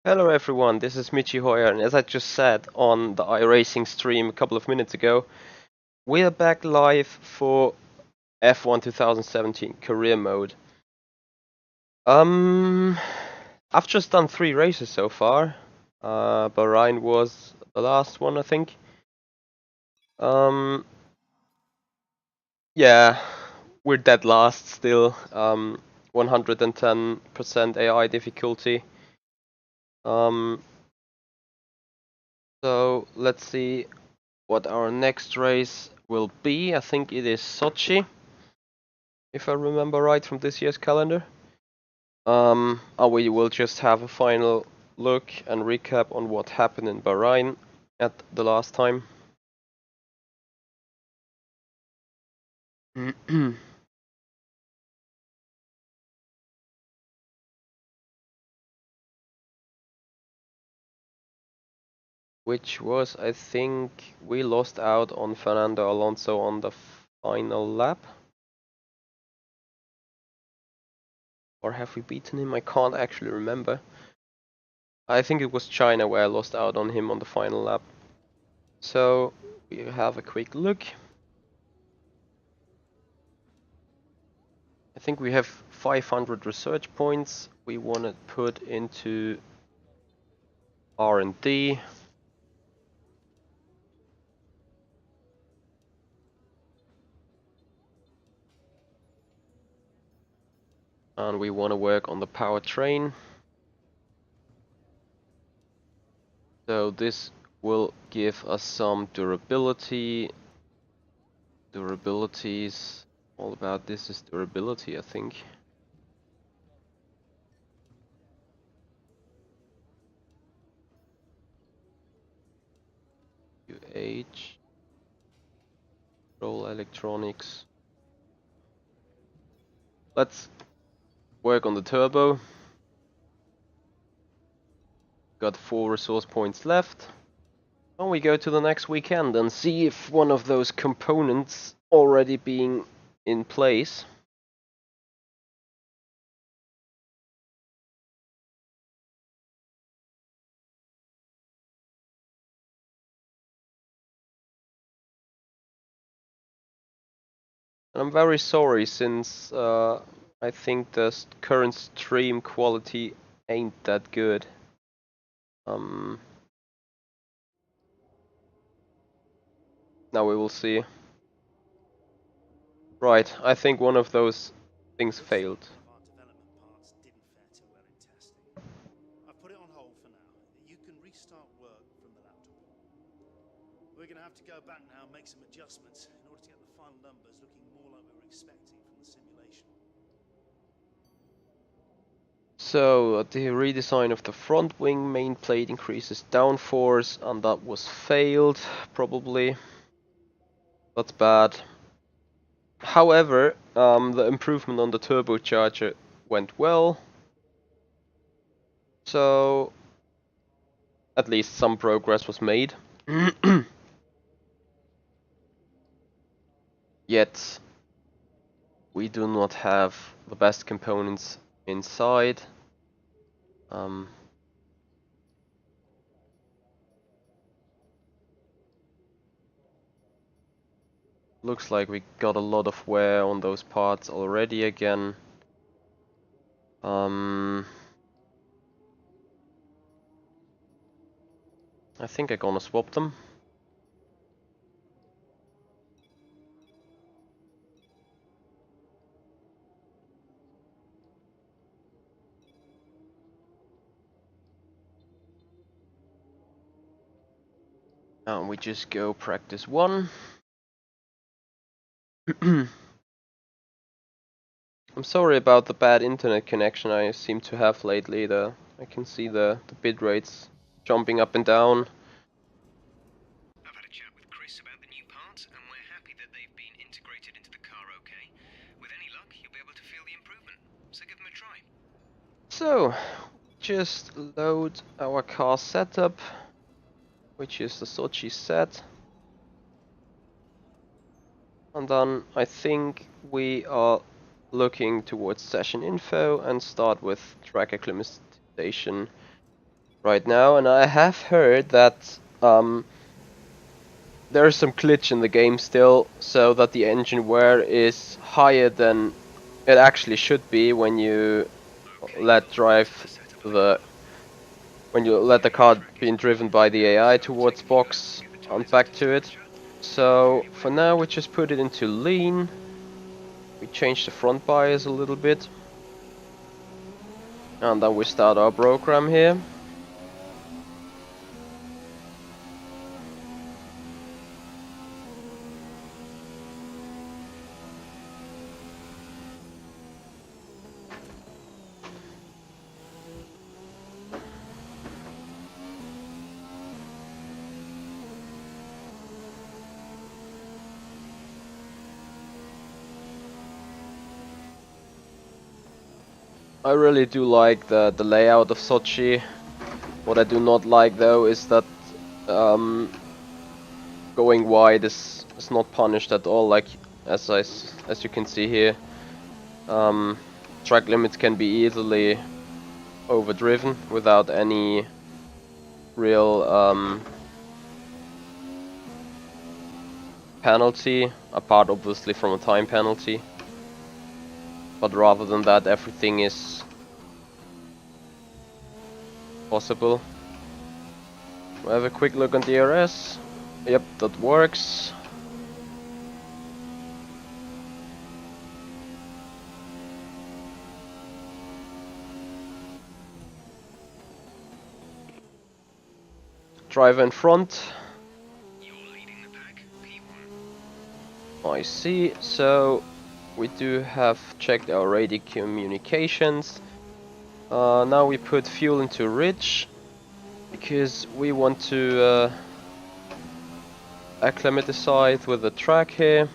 Hello everyone, this is Michi Hoyer, and as I just said on the iRacing stream a couple of minutes ago, we are back live for F1 2017 career mode. I've just done 3 races so far. Bahrain was the last one, I think. Yeah, we're dead last still. 110% AI difficulty. So let's see what our next race will be. I think it is Sochi, if I remember right from this year's calendar. And we will just have a final look and recap on what happened in Bahrain at the last time. Which was, I think, we lost out on Fernando Alonso on the final lap. Or have we beaten him? I can't actually remember. I think it was China where I lost out on him on the final lap. So we have a quick look. I think we have 500 research points we want to put into R&D. And we want to work on the powertrain. So this will give us some durability. Durabilities, all about this is durability, I think. UH, control electronics. Let's work on the turbo. Got 4 resource points left. And we go to the next weekend and see if one of those components already being in place. I'm very sorry since I think the current stream quality ain't that good. Now we will see. Right, I think one of those things failed. I've put it on hold for now. You can restart work from the laptop. We're going to have to go back now and make some adjustments in order to get the final numbers looking more like we were expecting from the simulation. So the redesign of the front wing main plate increases downforce, and that was failed, probably. That's bad. However, the improvement on the turbocharger went well. So at least some progress was made. Yet we do not have the best components inside. Looks like we got a lot of wear on those parts already again. I think I'm gonna swap them. And we just go practice 1. I'm sorry about the bad internet connection I seem to have lately. I can see the bit rates jumping up and down. I've had a chat with Chris about the new parts, and we're happy that they've been integrated into the car okay. With any luck, you'll be able to feel the improvement, so give them a try. So, just load our car setup, which is the Sochi set. And then I think we are looking towards session info and start with track acclimatization. right now, and I have heard that there's some glitch in the game still, so that the engine wear is higher than it actually should be when you let the car being driven by the AI towards box and back to it. So for now we just put it into lean. We change the front bias a little bit. And then we start our program here. I really do like the layout of Sochi. What I do not like though is that going wide is not punished at all. Like as you can see here, track limits can be easily overdriven without any real penalty, apart obviously from a time penalty. But rather than that, everything is possible. We have a quick look on DRS. Yep, that works. Driver in front. You're leading the pack, P1. I see. So we do have checked our radio communications. Now we put fuel into rich because we want to acclimatize with the track here.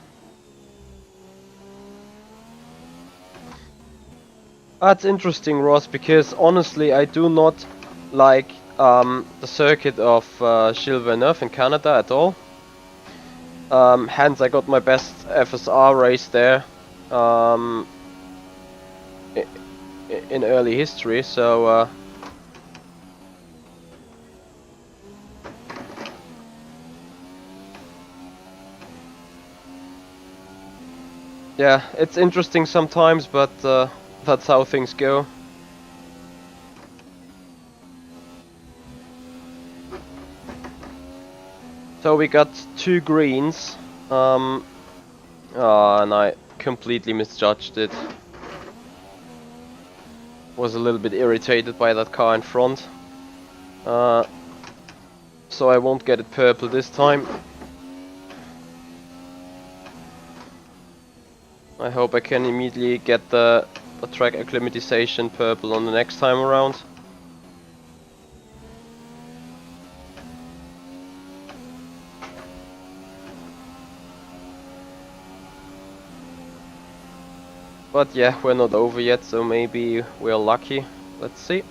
That's interesting, Ross, because honestly I do not like the circuit of Gilles Villeneuve in Canada at all. Hence I got my best FSR race there in early history, so yeah, it's interesting sometimes, but that's how things go. So we got 2 greens, and I completely misjudged it. Was a little bit irritated by that car in front. So I won't get it purple this time. I hope I can immediately get the track acclimatization purple on the next time around. But yeah, we're not over yet, so maybe we're lucky. Let's see.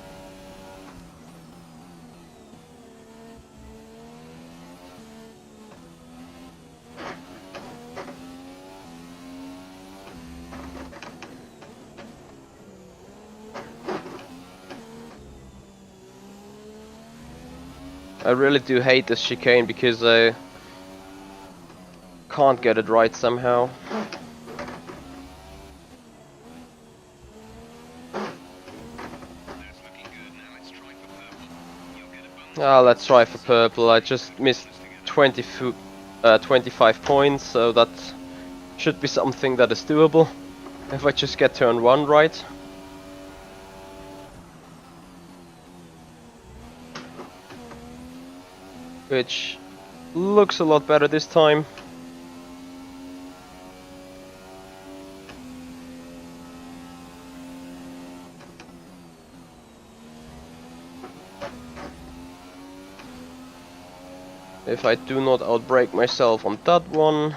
I really do hate this chicane because I can't get it right somehow. That's looking good. Now let's try for purple. You'll get a bonus. Ah, let's try for purple. I just missed 25 points, so that should be something that is doable. If I just get turn 1 right. Which looks a lot better this time. If I do not outbrake myself on that one,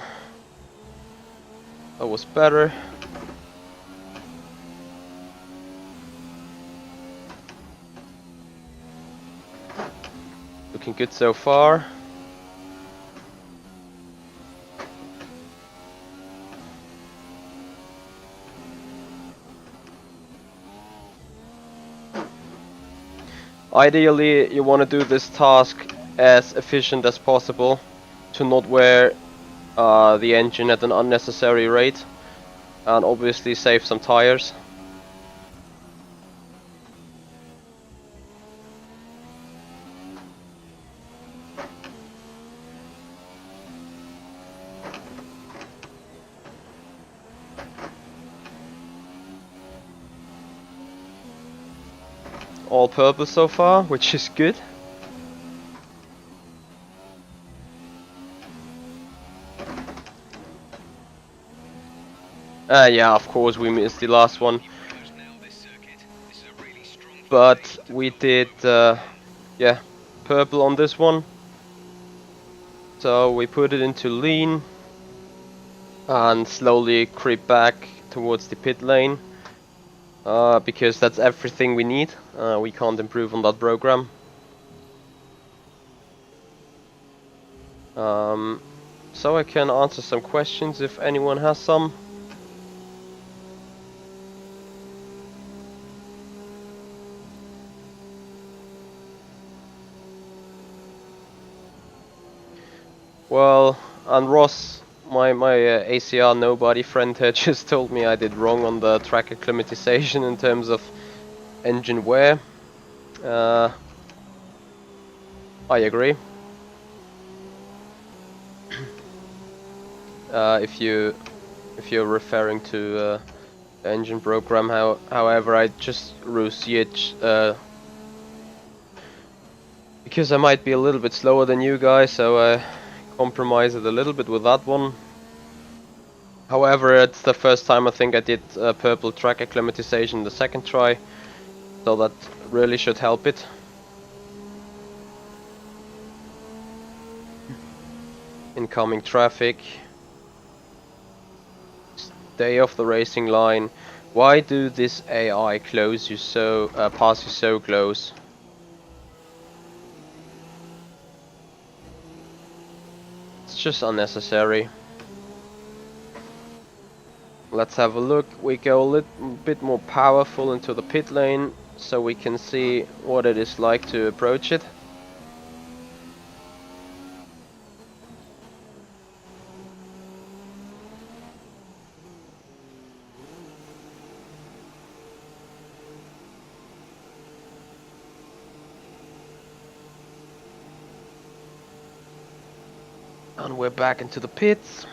that was better. Looking good so far. Ideally, you want to do this task as efficient as possible to not wear the engine at an unnecessary rate, and obviously save some tires. All purple so far, which is good. Yeah, of course we missed the last one, but we did, yeah, purple on this one. So we put it into lean and slowly creep back towards the pit lane, because that's everything we need. We can't improve on that program. So I can answer some questions if anyone has some. Well, and Ross, my ACR nobody friend here just told me I did wrong on the track acclimatization in terms of engine wear. I agree. If you're referring to the engine program, however, I just it because I might be a little bit slower than you guys, so I compromise it a little bit with that one. However, it's the first time I think I did purple track acclimatization the second try, so that really should help it. Incoming traffic. Stay off the racing line. Why do this AI close you so, pass you so close? It's just unnecessary. Let's have a look. We go a little bit more powerful into the pit lane so we can see what it is like to approach it. And we're back into the pits.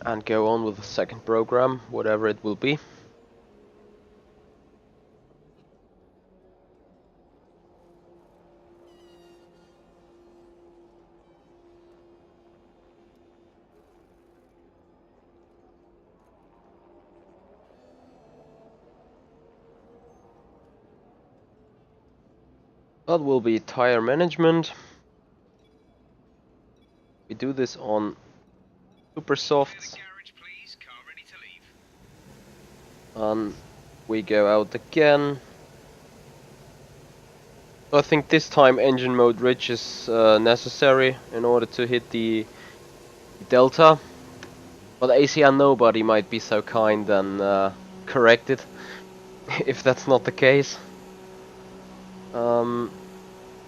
And go on with the second program, whatever it will be. That will be tire management. We do this on super softs. And we go out again. I think this time engine mode rich is necessary in order to hit the delta. But ACR nobody might be so kind and correct it if that's not the case.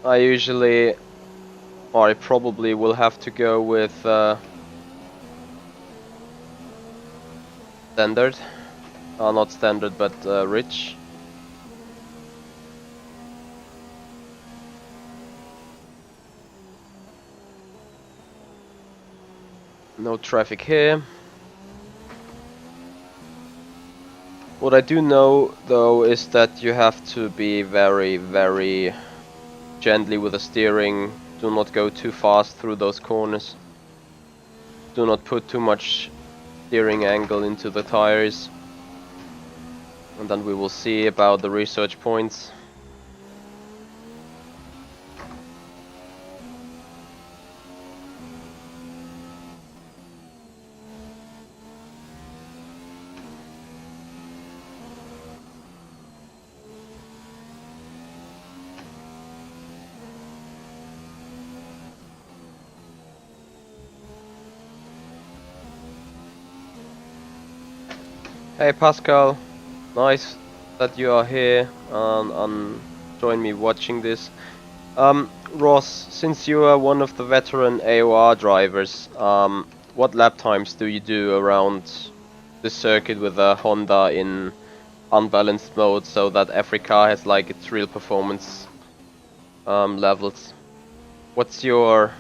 I usually, or I probably will have to go with standard. Not standard, but rich. No traffic here. What I do know though is that you have to be very, very gently with the steering. Do not go too fast through those corners. Do not put too much steering angle into the tires. And then we will see about the research points. Hey Pascal, nice that you are here and join me watching this. Ross, since you are one of the veteran AOR drivers, what lap times do you do around the circuit with a Honda in unbalanced mode so that every car has like its real performance levels? What's your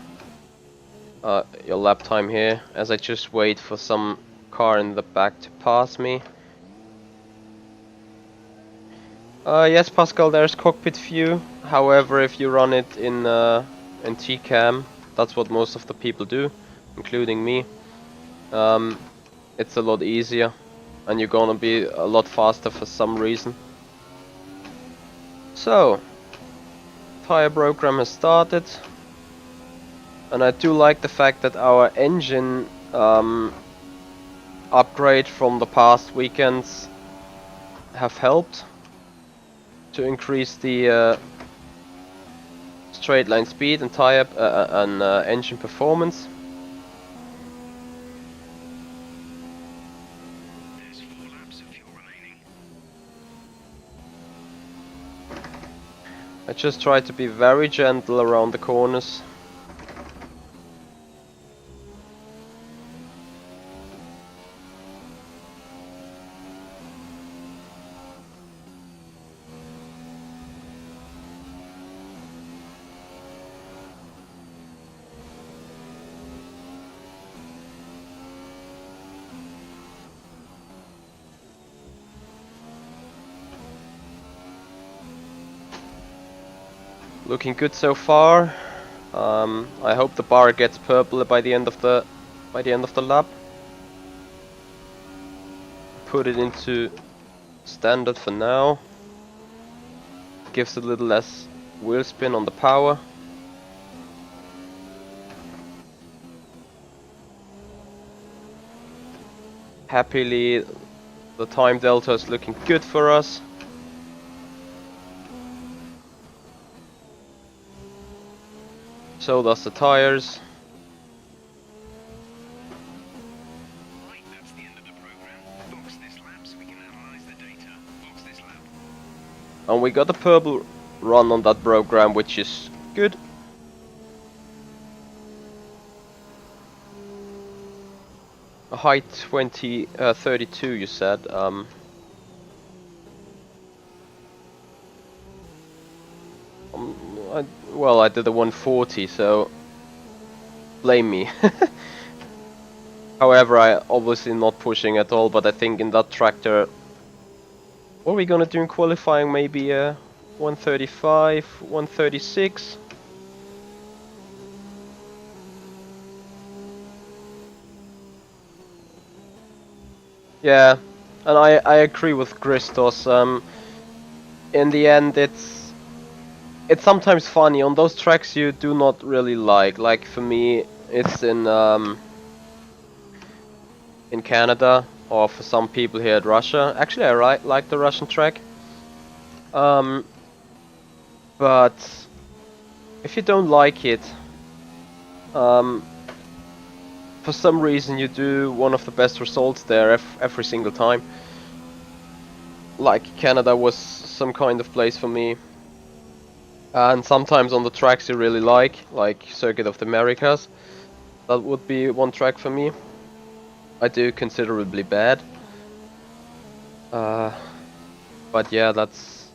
lap time here as I just wait for some car in the back to pass me? Yes, Pascal, there's cockpit view. However, if you run it in TCam, that's what most of the people do, including me. Um, it's a lot easier, and you're gonna be a lot faster for some reason. So, tire program has started, and I do like the fact that our engine upgrade from the past weekends have helped to increase the straight line speed and tire and engine performance. There's 4 laps of fuel remaining. I just try to be very gentle around the corners. Looking good so far. I hope the bar gets purple by the end of the lap. Put it into standard for now. Gives a little less wheel spin on the power. Happily, the time delta is looking good for us. So does the tires. Right, that's the end of the program. Box this lap so we can analyze the data. Box this lap. And we got a purple run on that program, which is good. A height 32 you said. Well, I did a 140, so blame me. However, I obviously not pushing at all, but I think in that tractor, what are we gonna do in qualifying? Maybe 135, 136. Yeah, and I agree with Christos. In the end, it's sometimes funny on those tracks you do not really like. Like for me, it's in Canada, or for some people here at Russia. Actually, I like the Russian track. But if you don't like it, um, for some reason you do one of the best results there every single time. Like Canada was some kind of place for me. And sometimes on the tracks you really like Circuit of the Americas, that would be one track for me. I do considerably bad. But yeah, that's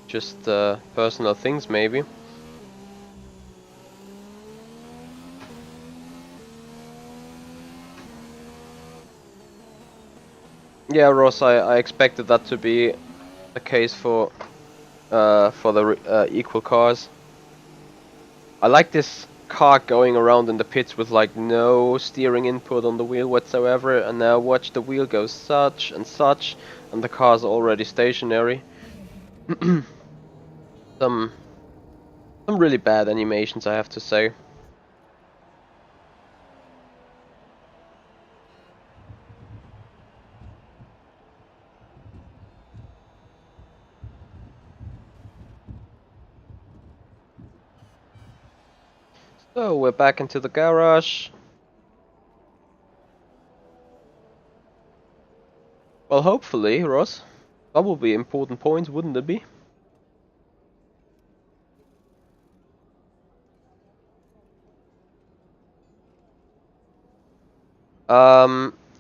just personal things maybe. Yeah, Ross, I expected that to be the case for the equal cars. I like this car going around in the pits with like no steering input on the wheel whatsoever, and now watch the wheel go such and such, and the car's already stationary. some some really bad animations, I have to say. So we're back into the garage. Well, hopefully, Ross. That would be important point, wouldn't it be?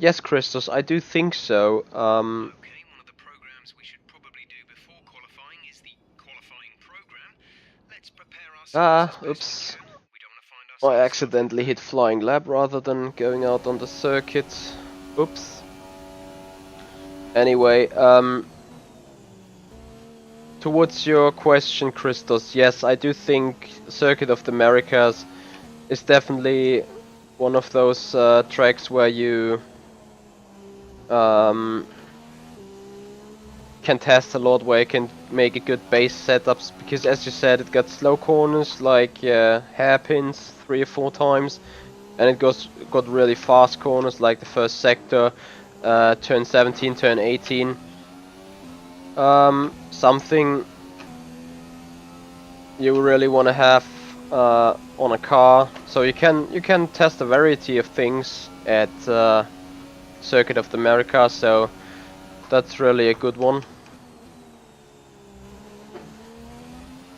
Yes, Christos, I do think so. Okay, one of the programs we should probably do before qualifying is the qualifying program. Let's prepare ourselves as best we Oops. can. We don't want to find I ourselves accidentally hit flying lap rather than going out on the circuit. Oops. Anyway, towards your question, Christos, yes, I do think Circuit of the Americas is definitely one of those tracks where you can test a lot, where you can make a good base setups, because as you said, it got slow corners like hairpins 3 or 4 times, and it got really fast corners like the first sector, turn 17, turn 18. Something you really want to have on a car, so you can test a variety of things at Circuit of the Americas, so that's really a good one.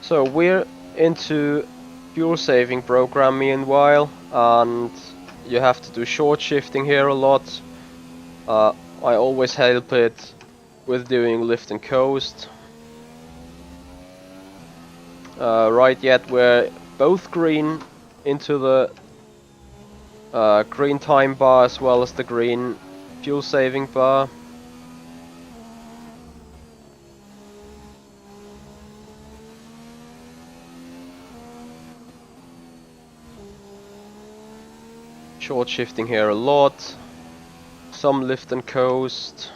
So we're into fuel saving program meanwhile, and you have to do short shifting here a lot. I always help it with doing lift and coast. Right yet we're both green into the green time bar as well as the green fuel saving bar. Short shifting here a lot. Some lift and coast.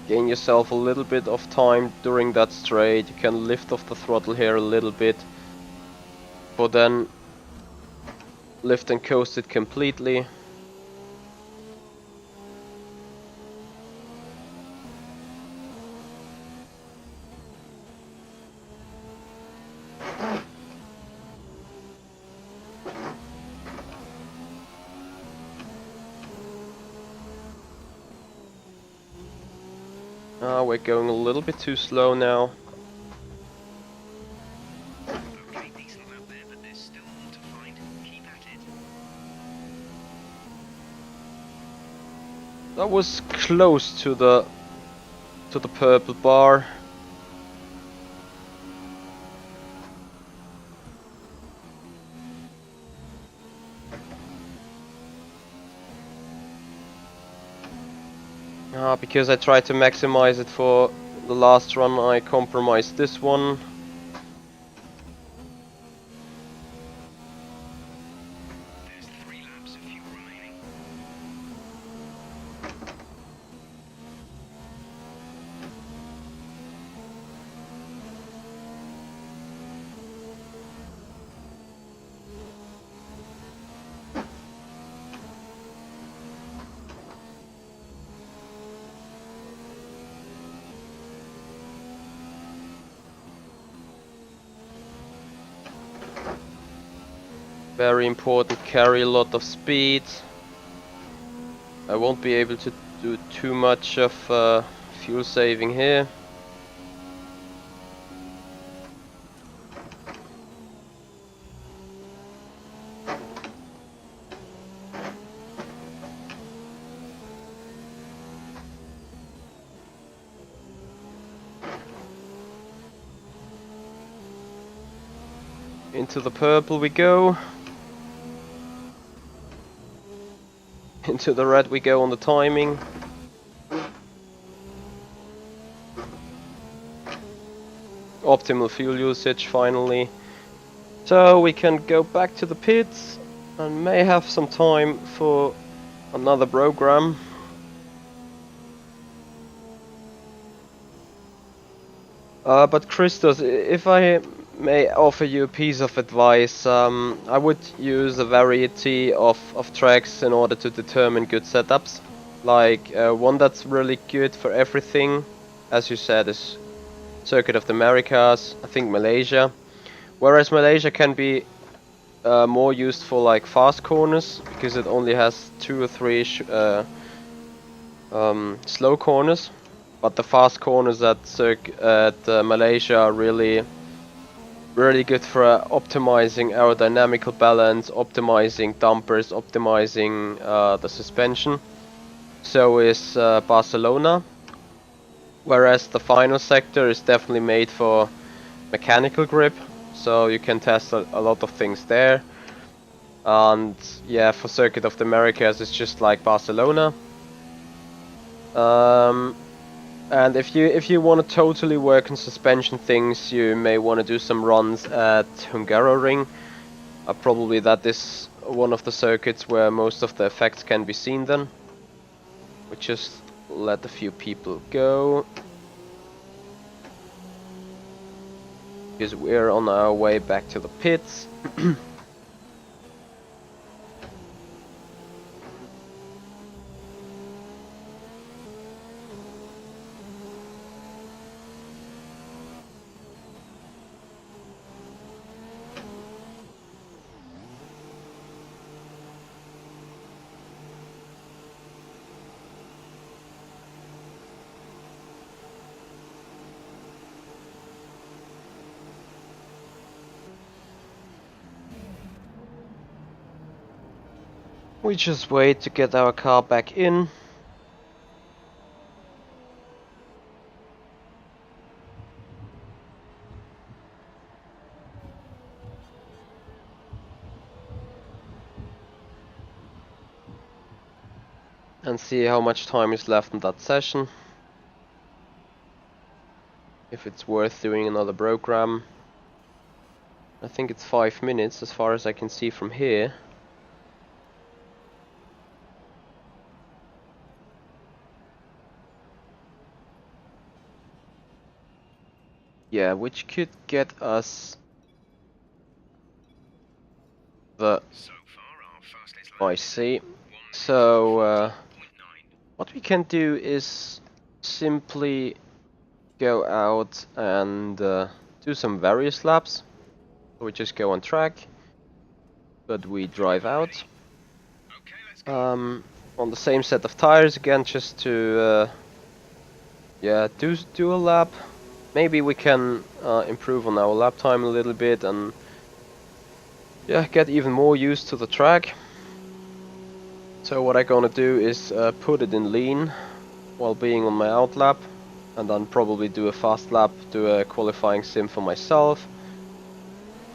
Gain yourself a little bit of time during that straight. You can lift off the throttle here a little bit, but then lift and coast it completely. We're going a little bit too slow now. Okay, decent lap there, but there's still more to find. Keep at it. That was close to the purple bar. Because I tried to maximize it for the last run, I compromised this one. There's 3 laps of fuel remaining. Very important, carry a lot of speed. I won't be able to do too much of fuel saving here. Into the purple we go. Into the red we go on the timing. Optimal fuel usage finally. So we can go back to the pits and may have some time for another program. But Christos, if I may offer you a piece of advice, I would use a variety of tracks in order to determine good setups. Like one that's really good for everything, as you said, is Circuit of the Americas, I think Malaysia. Whereas Malaysia can be more used for like fast corners because it only has 2 or 3 slow corners, but the fast corners at Malaysia are really good for optimizing aerodynamical balance, optimizing dampers, optimizing the suspension. So is Barcelona, whereas the final sector is definitely made for mechanical grip, so you can test a lot of things there. And yeah, for Circuit of the Americas it's just like Barcelona. And if you want to totally work on suspension things, you may want to do some runs at Hungaroring. Probably that is one of the circuits where most of the effects can be seen then. We just let a few people go, because we're on our way back to the pits. We just wait to get our car back in. And see how much time is left in that session. If it's worth doing another program. I think it's 5 minutes as far as I can see from here. Yeah, which could get us the IC. So what we can do is simply go out and do some various laps. So we just go on track, but we drive out on the same set of tires again, just to yeah, do a lap. Maybe we can improve on our lap time a little bit and yeah, get even more used to the track. So what I'm gonna do is put it in lean while being on my out lap, and then probably do a fast lap, do a qualifying sim for myself,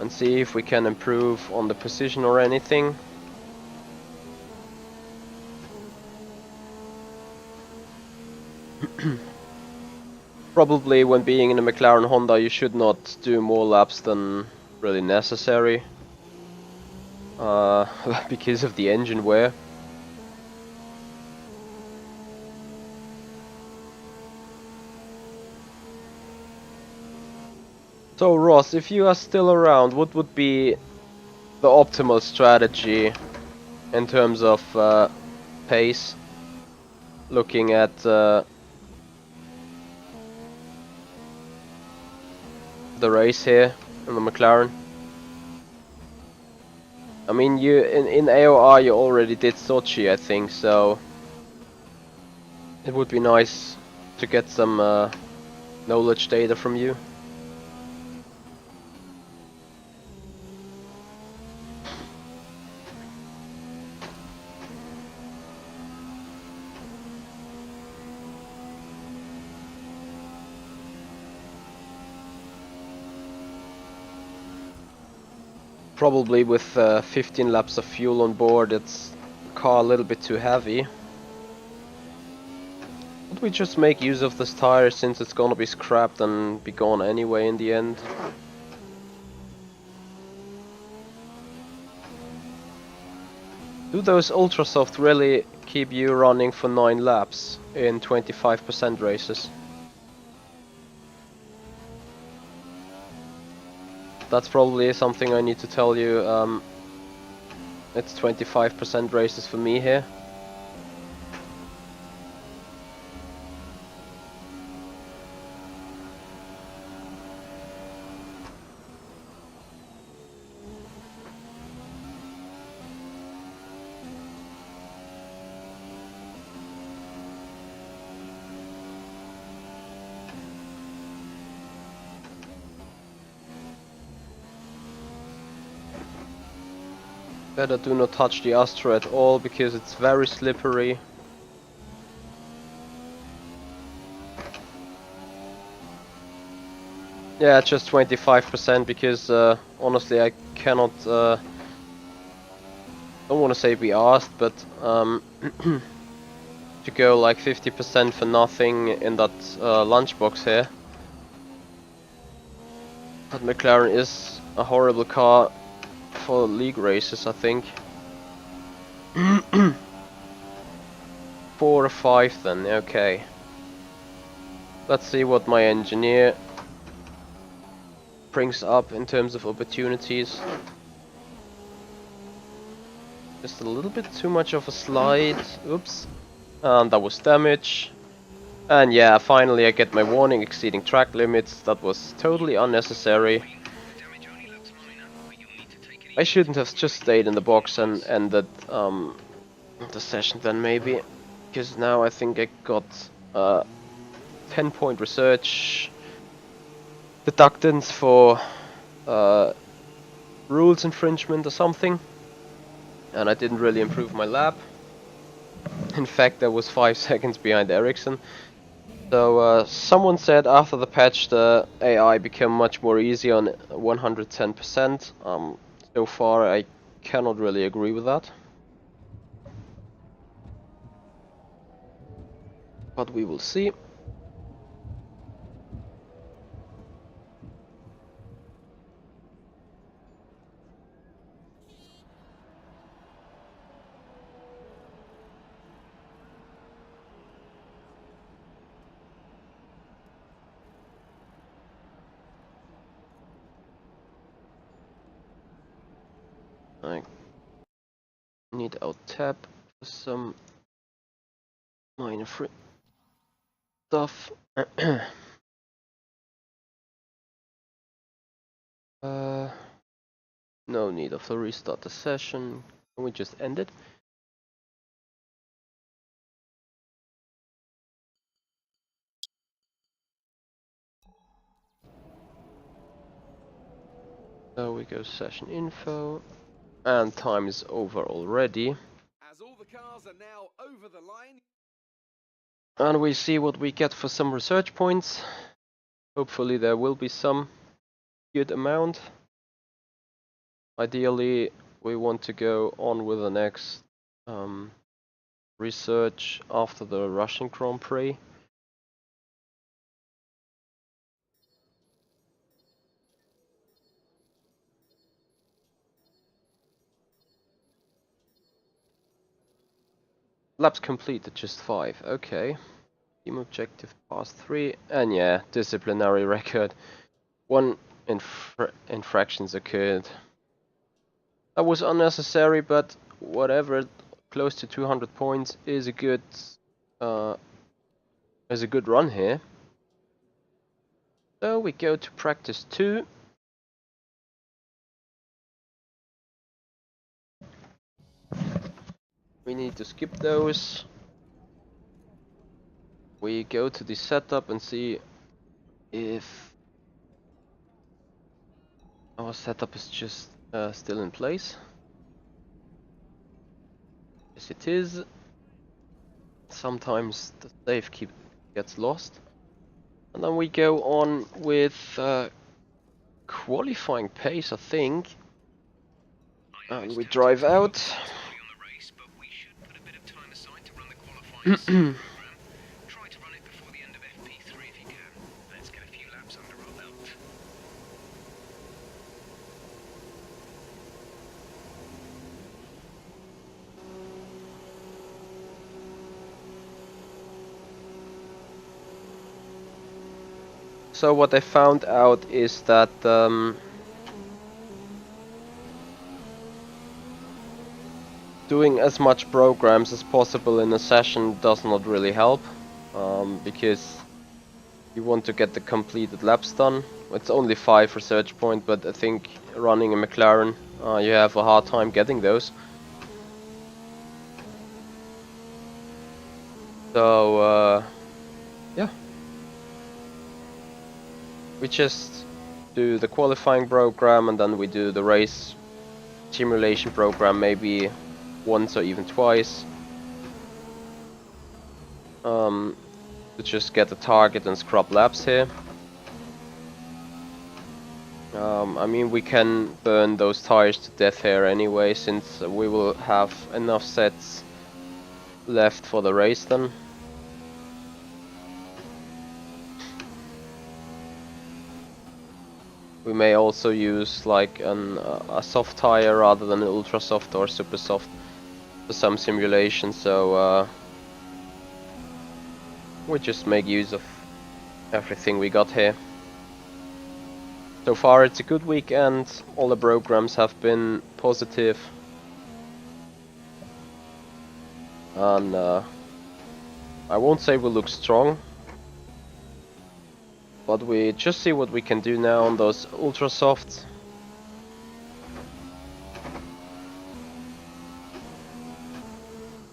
and see if we can improve on the position or anything. Probably when being in a McLaren Honda you should not do more laps than really necessary, because of the engine wear. So Ross, if you are still around, what would be the optimal strategy in terms of pace, looking at the race here in the McLaren? I mean, you in AOR you already did Sochi, I think, so it would be nice to get some knowledge data from you. Probably with 15 laps of fuel on board, it's the car a little bit too heavy. Would we just make use of this tire since it's gonna be scrapped and be gone anyway in the end? Do those Ultrasoft really keep you running for 9 laps in 25% races? That's probably something I need to tell you. It's 25% races for me here. Better do not touch the Astra at all because it's very slippery. Yeah, just 25% because honestly I cannot, don't want to say be asked, but to go like 50% for nothing in that lunchbox here. But McLaren is a horrible car for league races, I think. 4 or 5 then, okay. Let's see what my engineer brings up in terms of opportunities. Just a little bit too much of a slide, oops. And that was damage. And yeah, finally I get my warning exceeding track limits. That was totally unnecessary. I shouldn't have just stayed in the box and ended the session then maybe. Because now I think I got 10-point research deductance for rules infringement or something. And I didn't really improve my lap. In fact, I was 5 seconds behind Ericsson. So someone said after the patch the AI became much more easy on 110%. So far I cannot really agree with that. But we will see. I need out tab for some minor free stuff. No need of to restart the session. Can we just end it? There we go, session info. And time is over already. As all the cars are now over the line. And we see what we get for some research points. Hopefully there will be some good amount. Ideally we want to go on with the next research after the Russian Grand Prix. Laps completed, just 5, okay. Team objective past 3, and yeah, disciplinary record. 1 infractions occurred. That was unnecessary, but whatever, close to 200 points is a good run here. So we go to practice 2. We need to skip those. We go to the setup and see if our setup is just still in place. Yes, it is. Sometimes the save gets lost. And then we go on with qualifying pace, I think. And we drive out. Try to run it before the end of FP3 if you can. Let's get a few laps under our belt. So what I found out is that doing as much programs as possible in a session does not really help, because you want to get the completed laps done. It's only 5 research points, but I think running a McLaren, you have a hard time getting those. So yeah, we just do the qualifying program and then we do the race simulation program maybe once or even twice. To just get the target and scrub laps here. I mean, we can burn those tires to death here anyway, since we will have enough sets left for the race then. We may also use like a soft tire rather than an ultra soft or super soft for some simulation, so we just make use of everything we got here. So far it's a good weekend, all the programs have been positive. And I won't say we look strong, but we just see what we can do now on those ultra softs.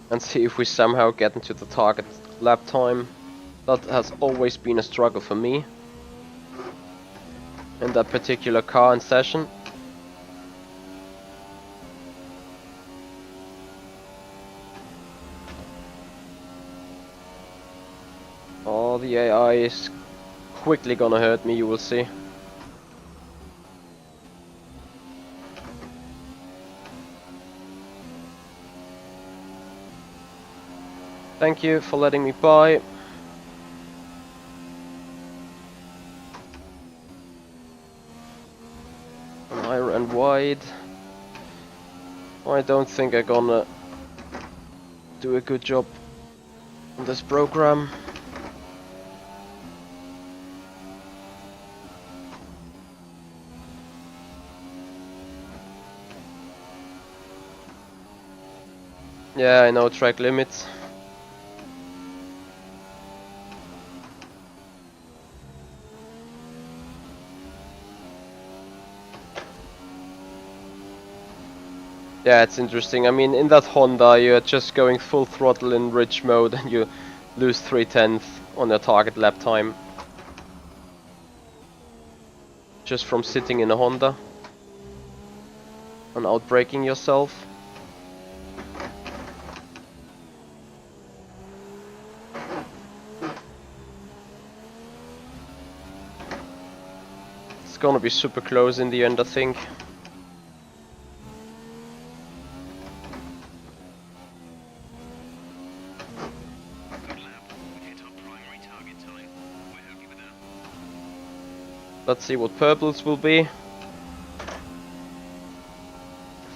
And see if we somehow get into the target lap time. That has always been a struggle for me in that particular car and session. Oh, the AI is quickly gonna hurt me, you will see. Thank you for letting me by. And I ran wide. I don't think I'm gonna do a good job on this program. Yeah, I know track limits. Yeah, it's interesting. I mean, in that Honda, you're just going full throttle in rich mode and you lose 3/10 on your target lap time. Just from sitting in a Honda and outbraking yourself. It's gonna be super close in the end, I think. Let's see what purples will be.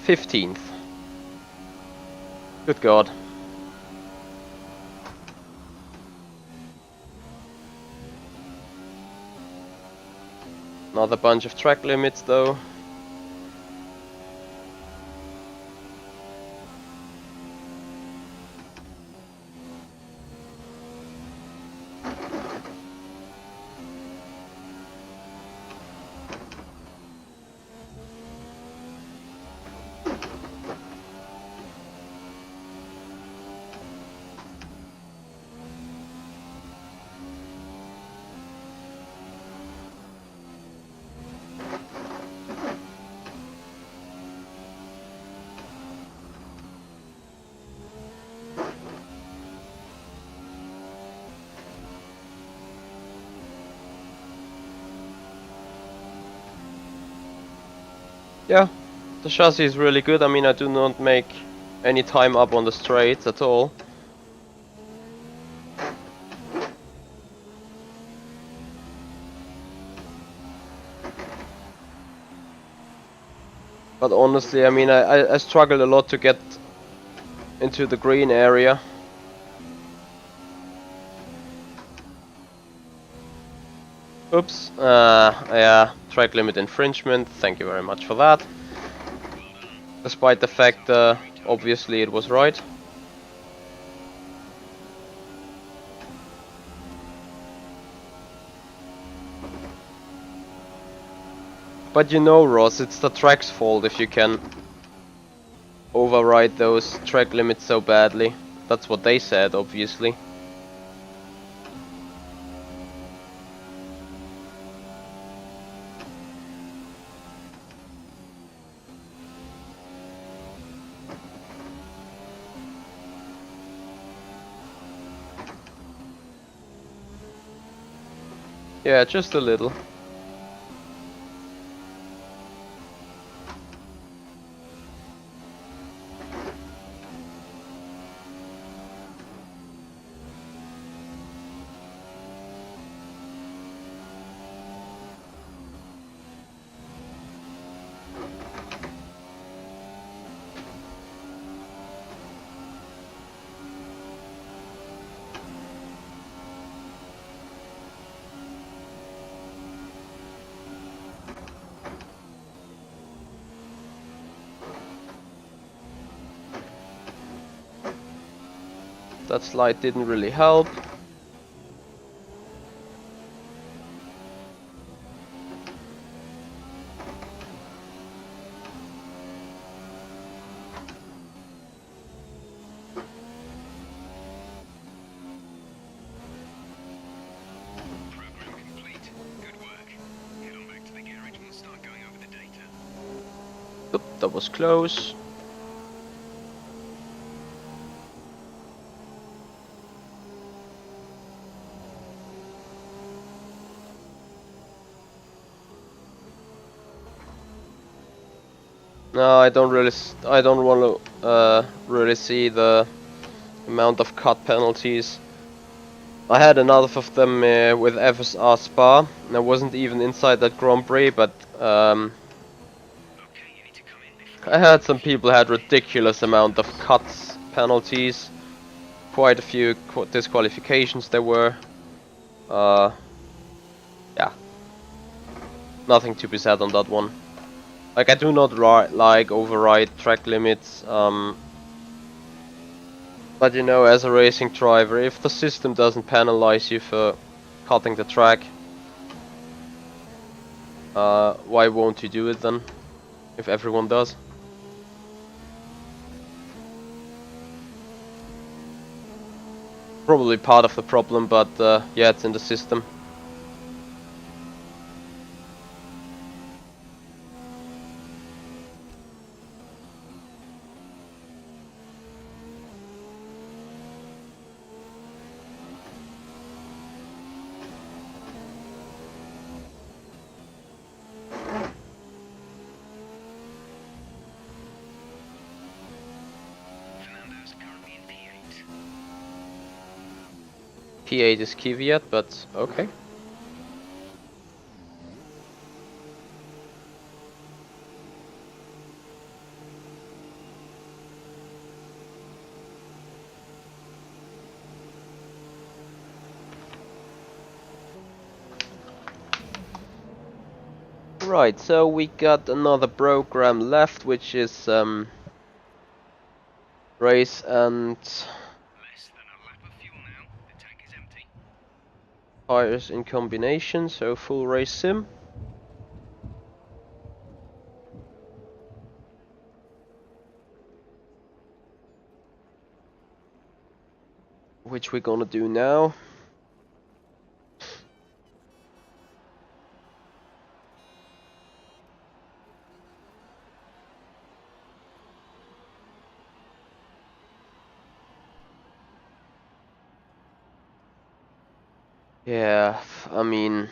15th. Good God. Another bunch of track limits though. Yeah, the chassis is really good. I mean, I do not make any time up on the straights at all. But honestly, I mean, I struggled a lot to get into the green area. Oops, yeah, track limit infringement, thank you very much for that. Despite the fact, obviously it was right. But you know, Ross, it's the track's fault if you can override those track limits so badly. That's what they said, obviously. Yeah, just a little. That slide didn't really help. Program complete. Good work. Head on back to the garage and we'll start going over the data. Oop, that was close. No, I don't really. I don't want to really see the amount of cut penalties. I had enough of them with FSR Spa, and I wasn't even inside that Grand Prix, but Okay, you need to come in before. I heard some people had ridiculous amount of cuts penalties. Quite a few disqualifications there were. Yeah, nothing to be said on that one. Like, I do not like override track limits, but you know, as a racing driver, if the system doesn't penalize you for cutting the track, why won't you do it then, if everyone does? Probably part of the problem, but yeah, it's in the system. Fernando's currently in P8. P8 is Kvyat, but okay. Right, so we got another program left, which is race and Less than a lap of fuel now. The tank is empty. tires in combination, so full race sim. Which we're gonna do now. Yeah, I mean,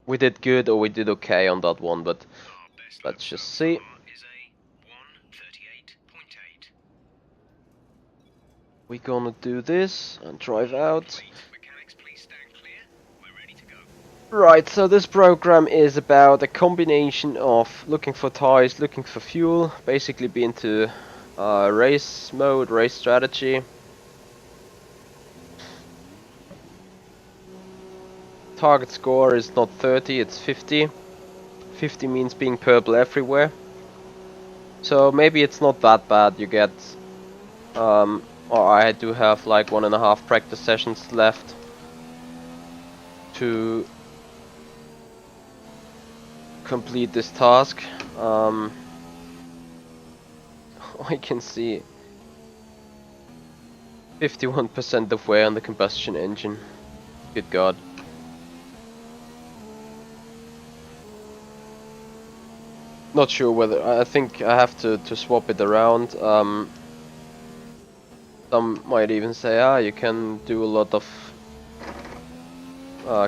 we did good or we did okay on that one, but Our best lap let's so just see. far is a 1:38.8. We're gonna do this and drive out. Complete. Mechanics, please stand clear. We're ready to go. Right, so this program is about a combination of looking for tires, looking for fuel, basically being to race mode, race strategy. Target score is not 30, it's 50. 50 means being purple everywhere. So maybe it's not that bad. You get, or I do have like 1.5 practice sessions left to complete this task. I can see 51% of wear on the combustion engine. Good God. Not sure whether, I think I have to swap it around. Some might even say, you can do a lot of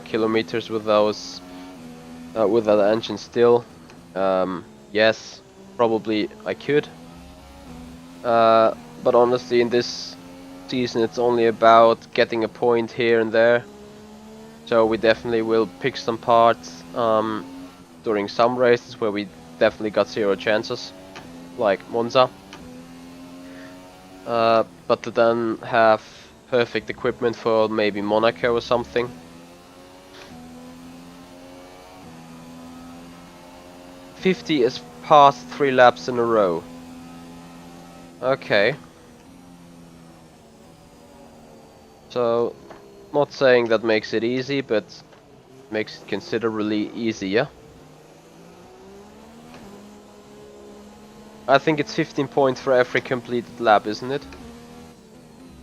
kilometers with those, with that engine still. Yes, probably I could. But honestly, in this season, it's only about getting a point here and there. So we definitely will pick some parts during some races where we definitely got zero chances, like Monza. But to then have perfect equipment for maybe Monaco or something. "50 is past 3 laps in a row." Okay. So, not saying that makes it easy, but makes it considerably easier. I think it's 15 points for every completed lap, isn't it?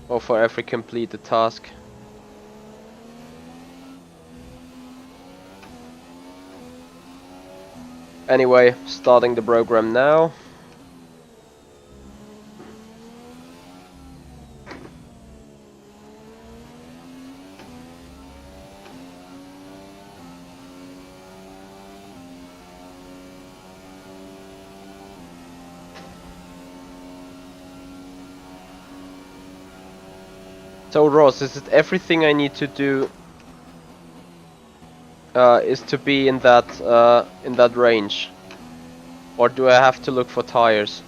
Or for every completed task. Anyway, starting the program now. So Ross, is it everything I need to do is to be in that range? Or do I have to look for tires?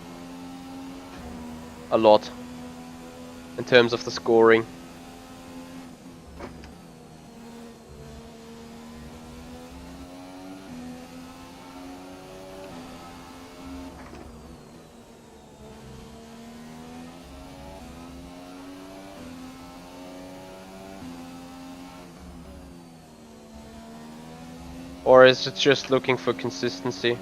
A lot. In terms of the scoring. Or is it just looking for consistency?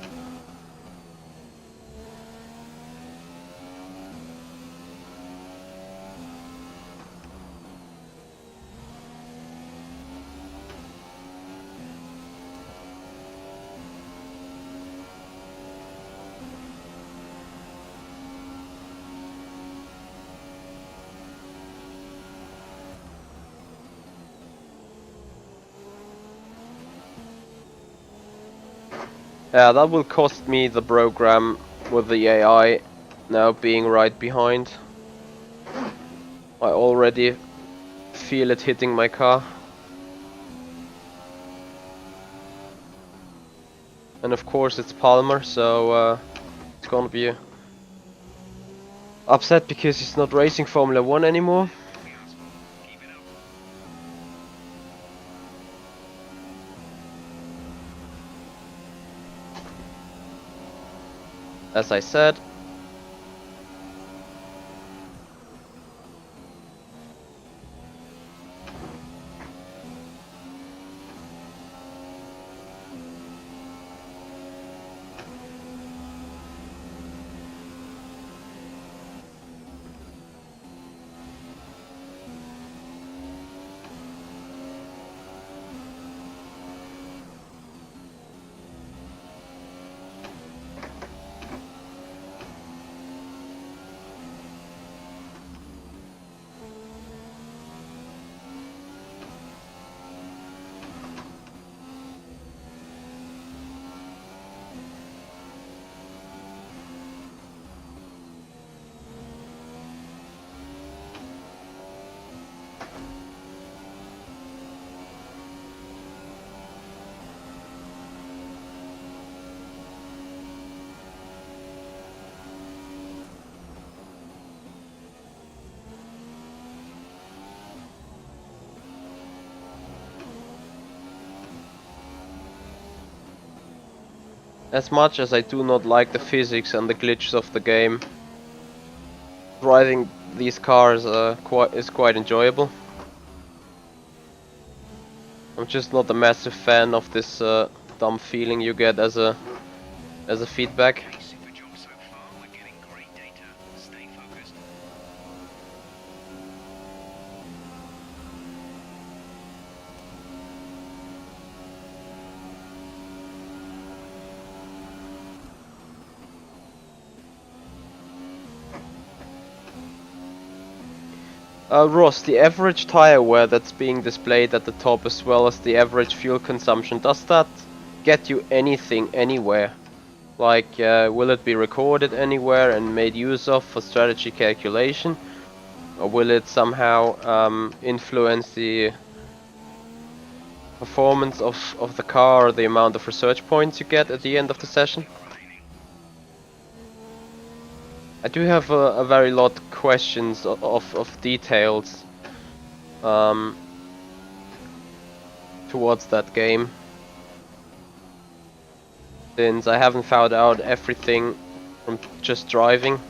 Yeah, that will cost me the program with the AI now being right behind. I already feel it hitting my car. And of course it's Palmer, so it's gonna be upset because he's not racing Formula 1 anymore. As I said. As much as I do not like the physics and the glitches of the game, driving these cars is quite enjoyable. I'm just not a massive fan of this dumb feeling you get as a feedback. Super job so far. We're getting great data. Stay focused. Ross, the average tire wear that's being displayed at the top as well as the average fuel consumption, does that get you anything anywhere? Like, will it be recorded anywhere and made use of for strategy calculation? Or will it somehow influence the performance of the car or the amount of research points you get at the end of the session? I do have a very lot of questions of details towards that game, since I haven't found out everything from just driving.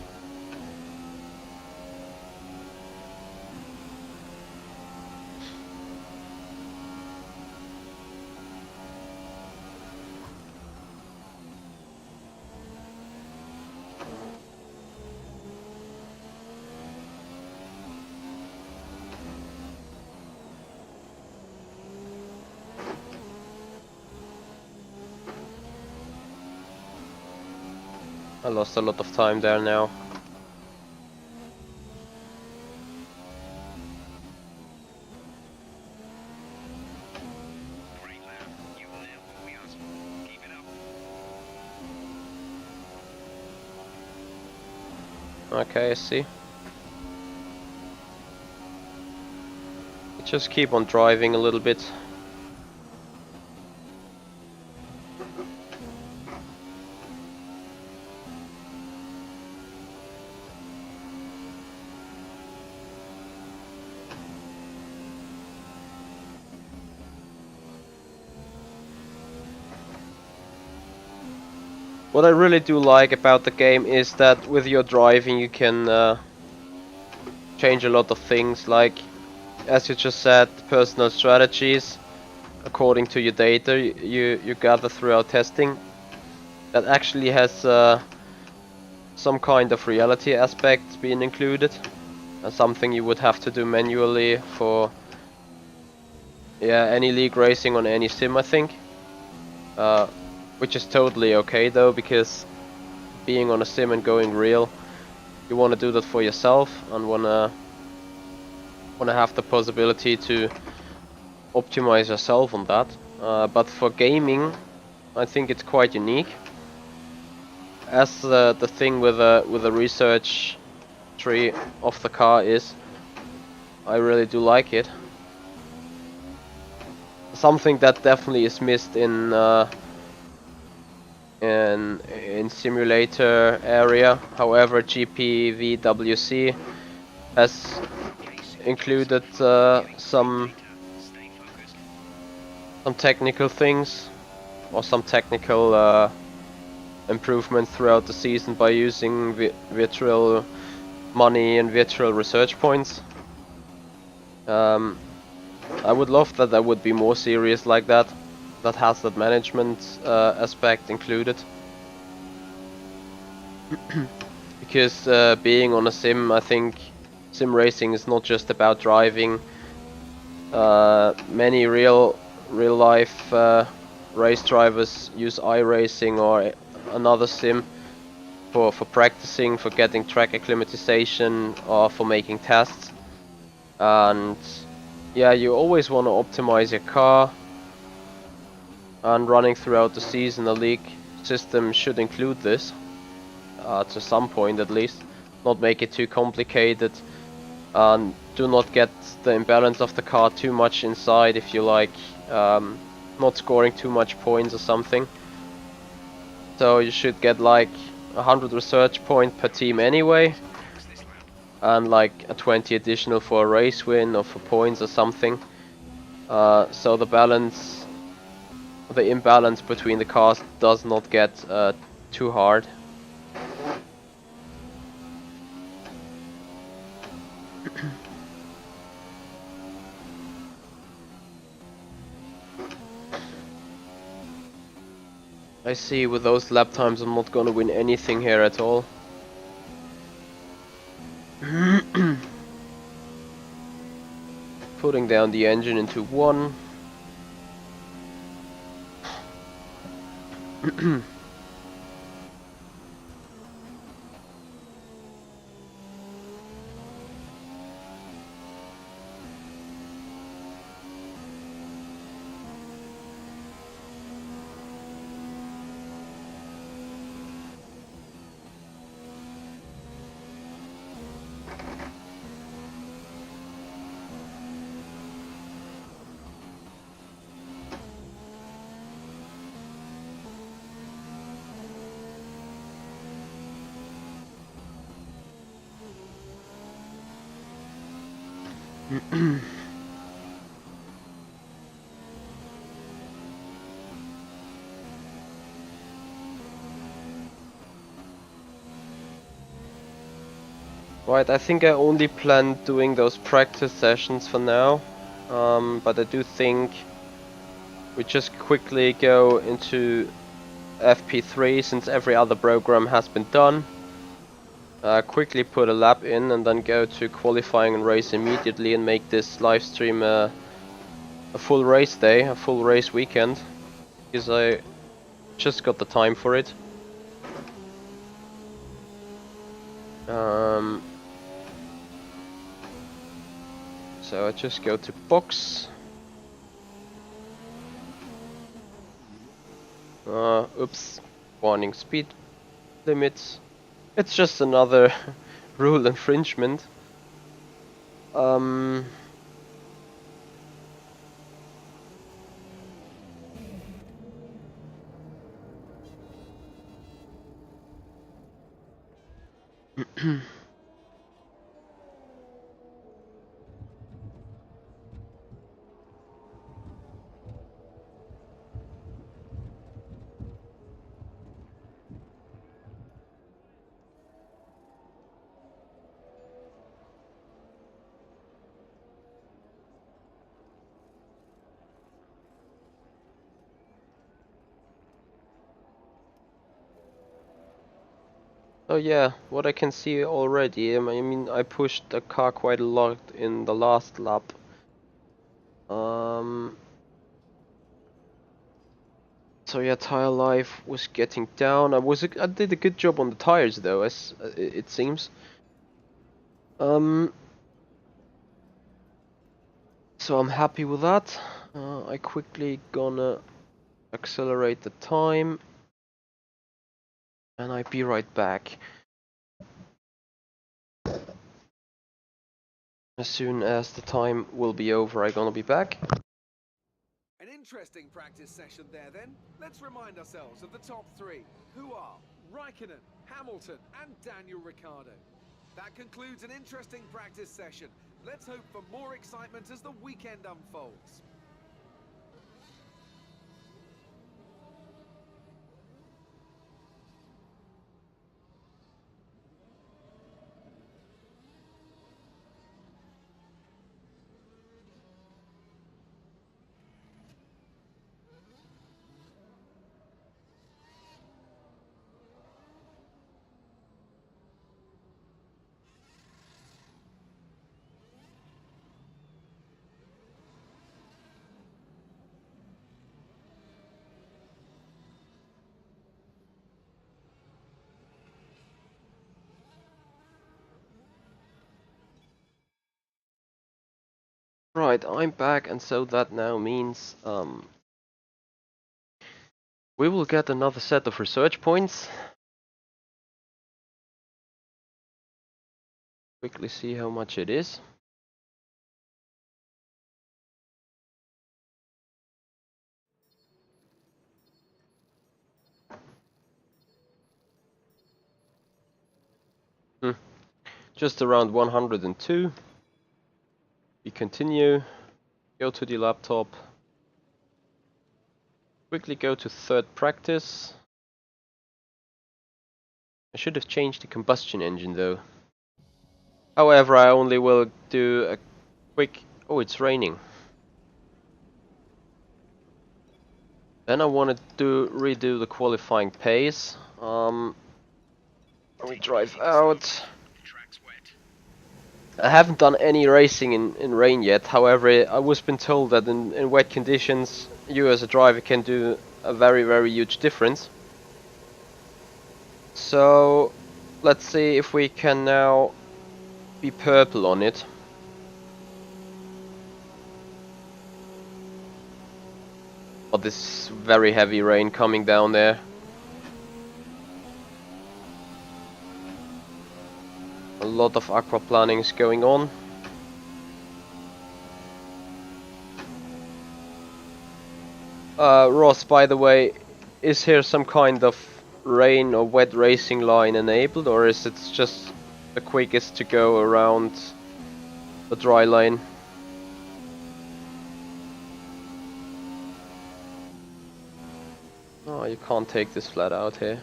I lost a lot of time there now. Great lap. You nailed what we asked for. Keep it up. Okay, I see. Just keep on driving a little bit. What I really do like about the game is that with your driving you can change a lot of things, like, as you just said, personal strategies according to your data you gather throughout testing. That actually has some kind of reality aspect being included, something you would have to do manually for any league racing on any sim, I think. Which is totally okay though, because being on a sim and going real, you want to do that for yourself and wanna have the possibility to optimize yourself on that. But for gaming, I think it's quite unique. As the thing with the research tree of the car is, I really do like it. Something that definitely is missed in simulator area. However, GPVWC has included some technical things or some technical improvements throughout the season by using virtual money and virtual research points. I would love that there would be more series like that has that management aspect included. Because being on a sim, I think sim racing is not just about driving. Many real life race drivers use iRacing or another sim for practicing, for getting track acclimatization, or for making tests. And yeah, you always want to optimize your car, and running throughout the season a league system should include this to some point at least. Not make it too complicated, and do not get the imbalance of the car too much inside, if you like, not scoring too much points or something. So you should get like 100 research point per team anyway, and like a 20 additional for a race win or for points or something. So the imbalance between the cars does not get too hard. I see, with those lap times I'm not gonna win anything here at all. Putting down the engine into 1. Right, I think I only plan doing those practice sessions for now, but I do think we just quickly go into FP3 since every other program has been done. Quickly put a lap in and then go to qualifying and race immediately and make this live stream a full race day, a full race weekend, because I just got the time for it. So I just go to box. Oops, warning speed limits. It's just another rule infringement. Oh yeah, what I can see already, I mean I pushed the car quite a lot in the last lap. So yeah, tire life was getting down. I did a good job on the tires though, as it seems. So I'm happy with that. I quickly gonna accelerate the time, and I'll be right back. As soon as the time will be over, I'm gonna be back. An interesting practice session there then. Let's remind ourselves of the top three, who are Raikkonen, Hamilton and Daniel Ricciardo. That concludes an interesting practice session. Let's hope for more excitement as the weekend unfolds. Right, I'm back, and so that now means we will get another set of research points. Quickly see how much it is. Just around 102. We continue. Go to the laptop. Quickly go to third practice. I should have changed the combustion engine though. However, I only will do a quick... Oh, it's raining. Then I want to redo the qualifying pace. We drive out. I haven't done any racing in rain yet. However, I was been told that in wet conditions, you as a driver can do a very huge difference. So let's see if we can now be purple on it. But this very heavy rain coming down there. A lot of aquaplaning is going on. Ross, by the way, is here some kind of rain or wet racing line enabled, or is it just the quickest to go around the dry lane? You can't take this flat out here.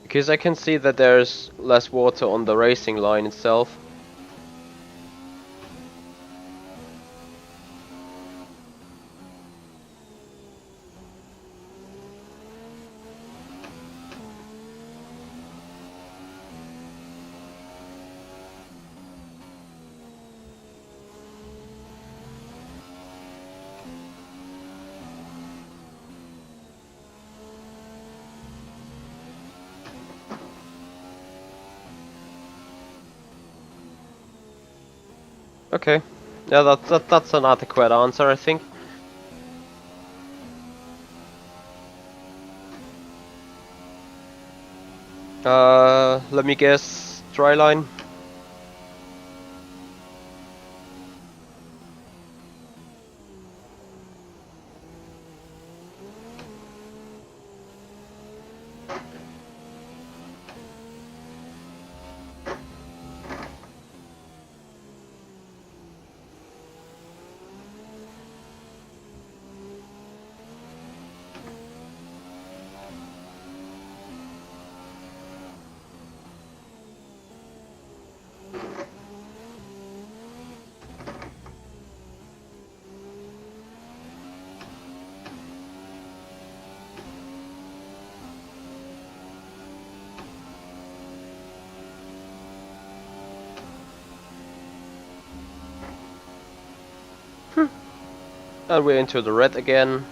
Because I can see that there's less water on the racing line itself. Okay, yeah, that's an adequate answer, I think. Let me guess, dry line. And we're into the red again.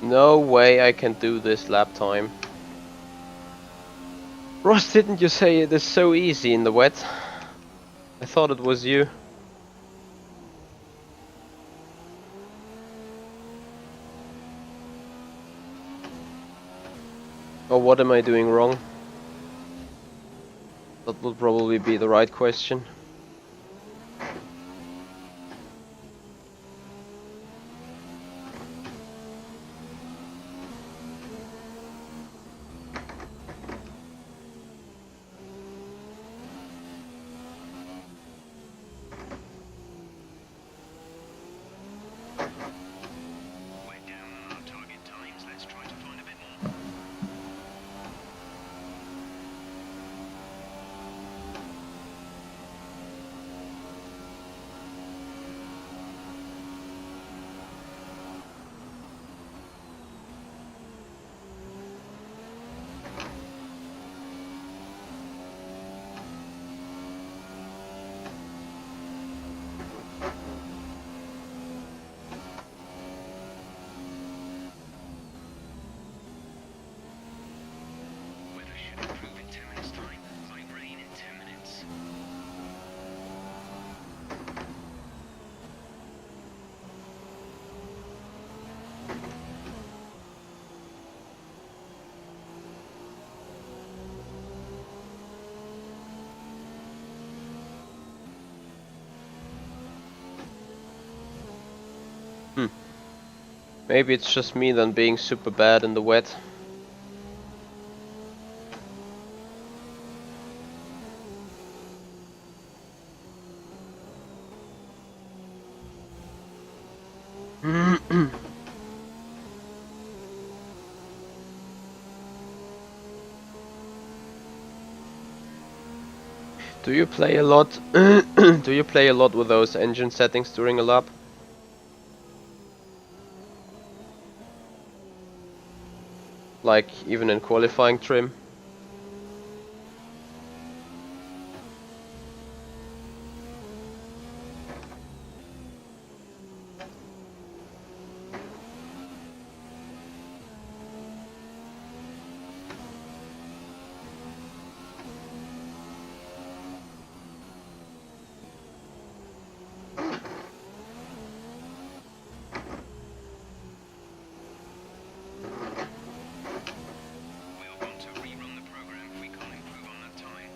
No way I can do this lap time. Ross, didn't you say it is so easy in the wet? I thought it was you. Or what am I doing wrong? That would probably be the right question. We're down on our target times. Let's try to find a bit more. Weather should improve in 10 minutes' time. Light rain in 10 minutes. Maybe it's just me then being super bad in the wet. Do you play a lot? Do you play a lot with those engine settings during a lap? like even in qualifying trim. We'll want to rerun the program if we can't improve on that time.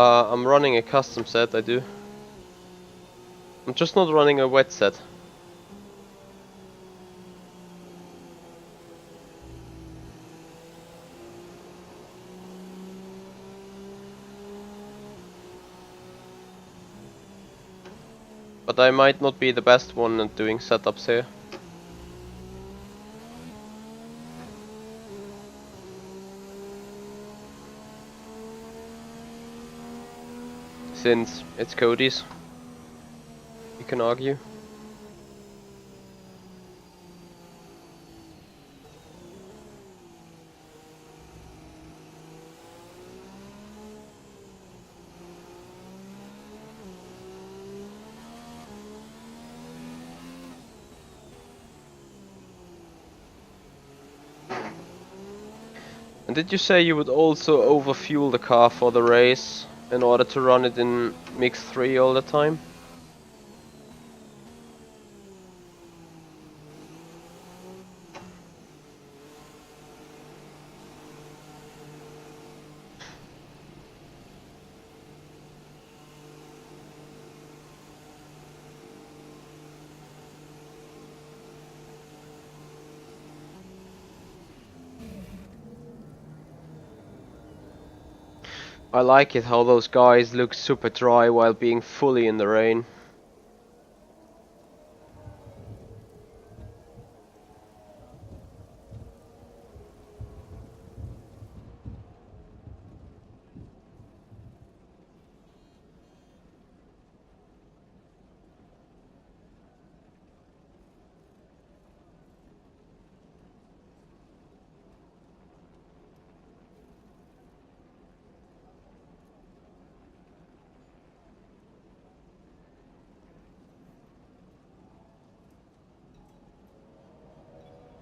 I'm running a custom set, I do. I'm just not running a wet set. But I might not be the best one at doing setups here. Since it's Cody's, you can argue. And did you say you would also overfuel the car for the race in order to run it in mix 3 all the time? I like it how those guys look super dry while being fully in the rain.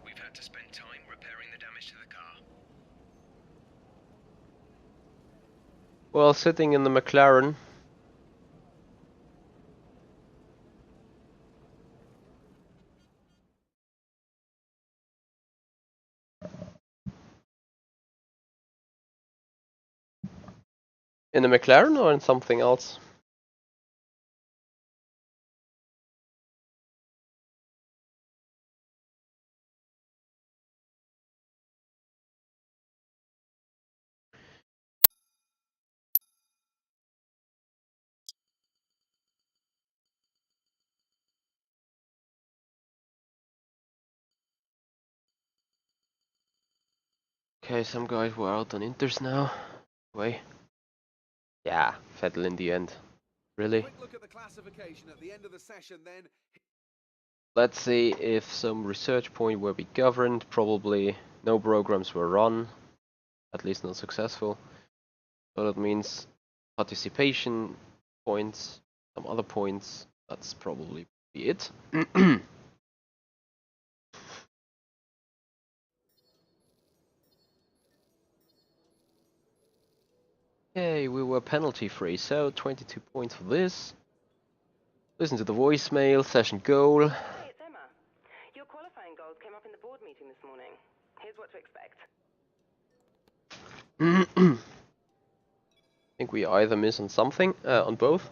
We've had to spend time repairing the damage to the car. Well, sitting in the McLaren. In the McLaren or in something else? Okay, some guys were out on Inters now. Wait. Yeah, Vettel in the end. Really? Quick look at the classification at the end of the session then. Let's see if some research point will be governed. Probably no programs were run, at least not successful. So that means participation points, some other points. That's probably be it. Yay, we were penalty free, so 22 points for this. Listen to the voicemail, session goal. Hey, it's Emma. Your qualifying goals came up in the board meeting this morning. Here's what to expect. I think we either miss on something, on both.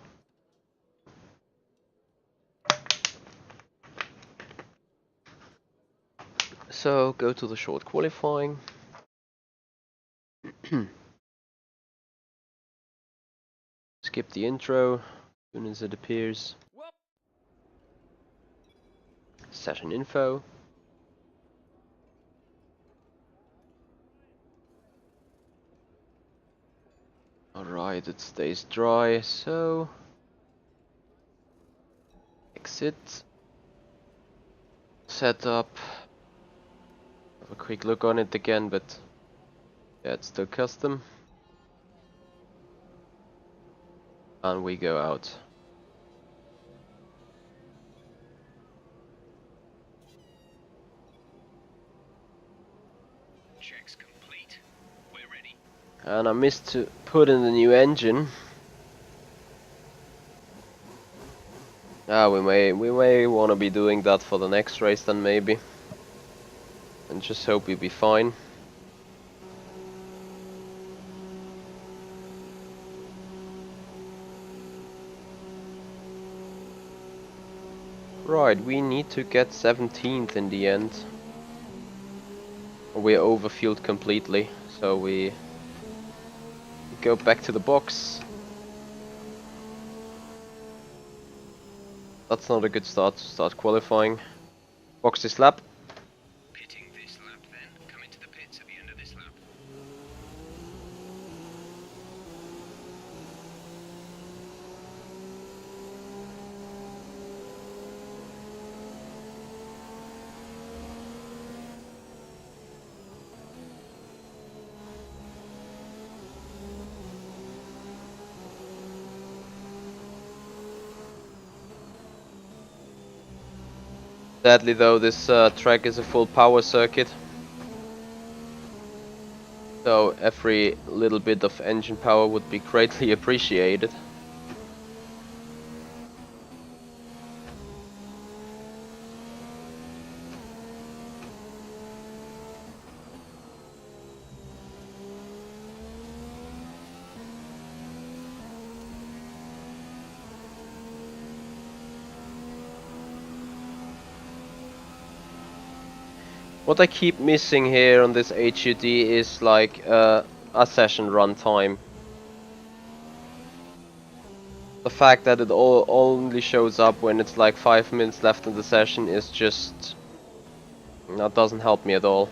So go to the short qualifying. Skip the intro, as soon as it appears. Session info. Alright, it stays dry, so exit. Setup. Have a quick look on it again, but yeah, it's still custom. And we go out. Checks complete. We're ready. And I missed to put in the new engine. We may want to be doing that for the next race then maybe. And just hope we'll be fine. Right, we need to get 17th in the end. We're overfueled completely, so we go back to the box. That's not a good start to start qualifying. Box this lap. Pitting this lap then. Come into the pits at the end of this lap. Sadly though, this track is a full power circuit. So every little bit of engine power would be greatly appreciated. What I keep missing here on this HUD is like a session runtime. The fact that it only shows up when it's like 5 minutes left in the session is just... that doesn't help me at all.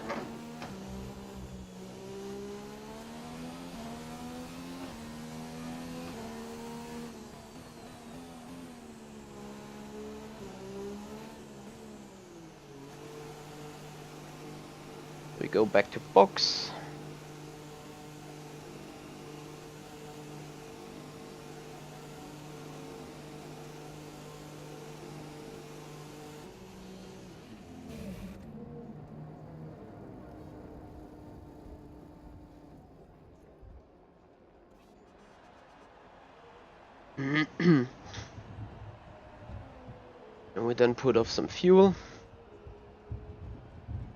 We go back to box. And we then put off some fuel.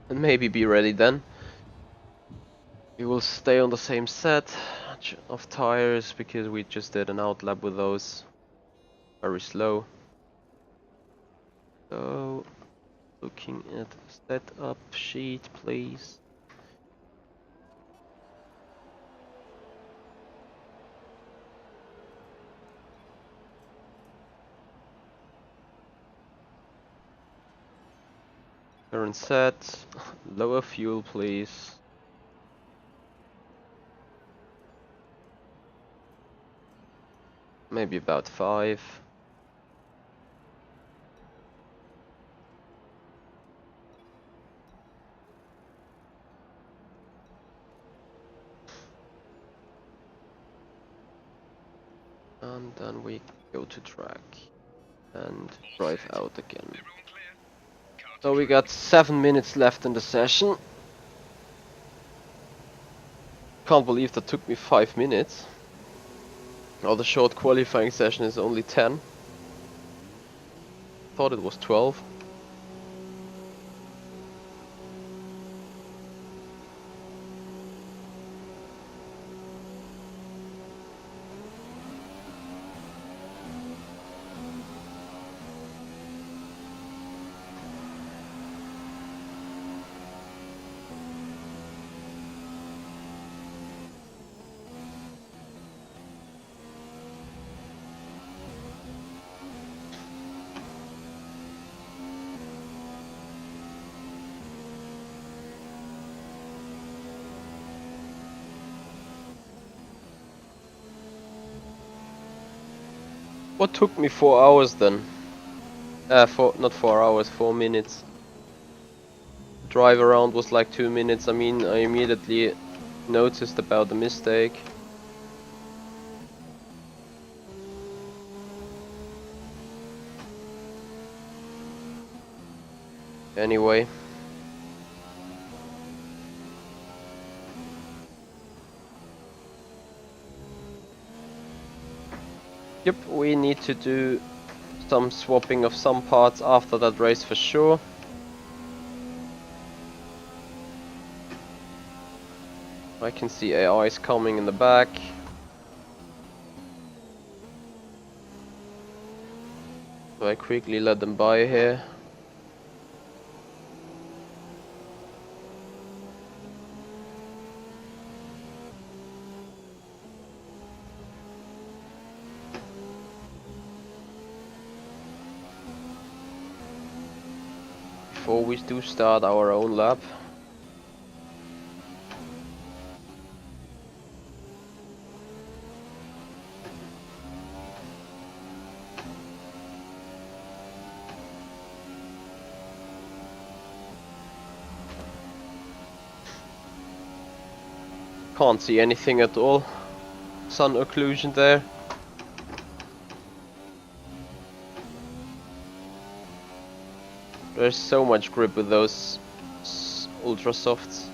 And maybe be ready then. We will stay on the same set of tires because we just did an outlap with those. Very slow. So, looking at setup sheet, please. Current set, lower fuel, please. Maybe about 5. And then we go to track and drive out again. Everyone clear? Car to So we track. got 7 minutes left in the session. Can't believe that took me 5 minutes. Oh, the short qualifying session is only 10. Thought it was 12. What took me 4 hours then? Not 4 hours, 4 minutes. Drive around was like 2 minutes. I mean, I immediately noticed about the mistake. Anyway. Yep, we need to do some swapping of some parts after that race for sure. I can see AIs coming in the back. So I quickly let them by here. Before we do start our own lap. Can't see anything at all. Sun occlusion there. There's so much grip with those ultra softs.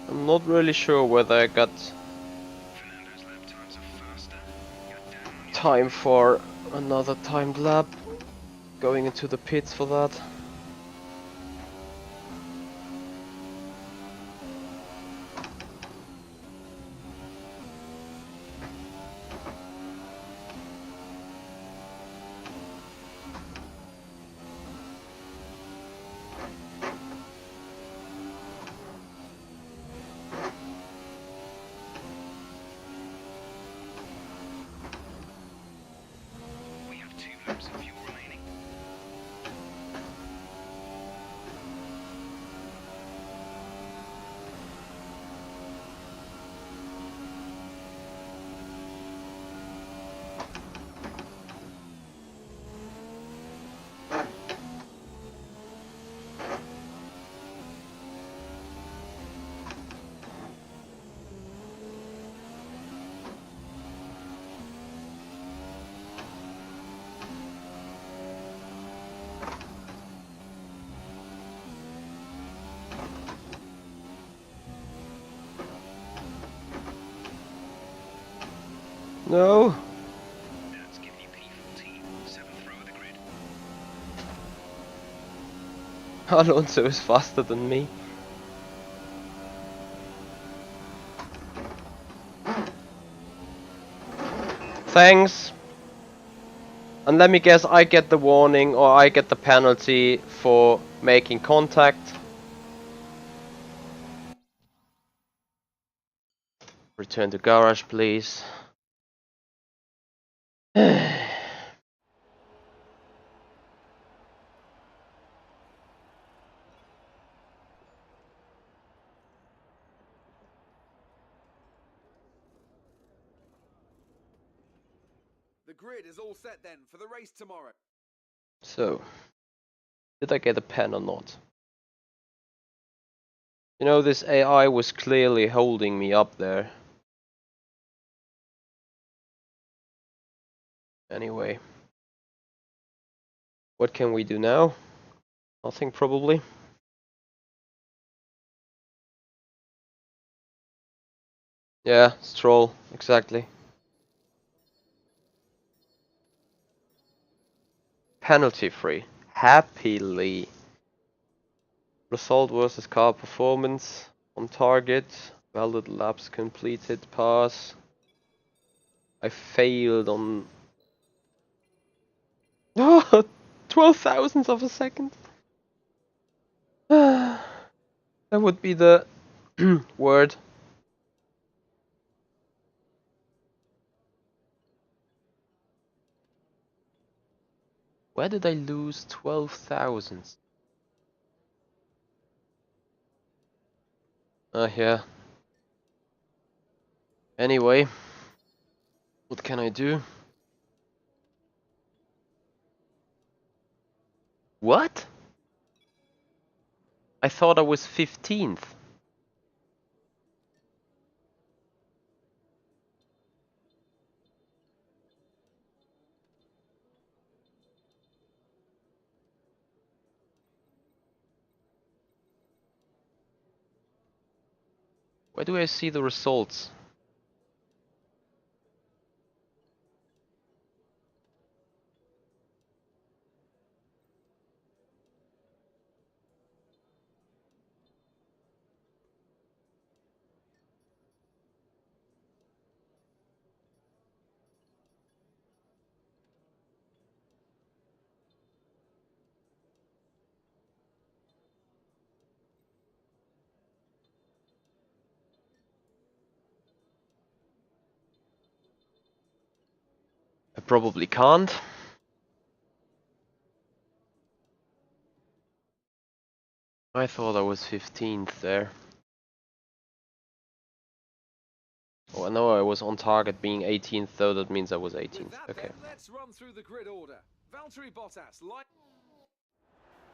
I'm not really sure whether I got Fernando's lap times are faster. You're down on your time for another timed lap. Going into the pits for that. We have 2 laps of fuel remaining. No. That's giving you P14, 7th row of the grid. Alonso is faster than me. Thanks. And let me guess, I get the warning or I get the penalty for making contact. Return to garage, please. The grid is all set then for the race tomorrow. So, did I get a pen or not? You know, this AI was clearly holding me up there. Anyway. What can we do now? Nothing, probably. Yeah, Stroll, exactly. Penalty free. Happily. Result versus car performance. On target. Welded laps completed. Pass. I failed on 12 thousandths of a second. That would be the word. Where did I lose 12 thousandths? Yeah. Anyway, what can I do? What? I thought I was 15th. Where do I see the results? I probably can't. I thought I was 15th there. Oh, I know I was on target being 18th, though. That means I was 18th. Okay. Let's run through the grid order. Valtteri Bottas,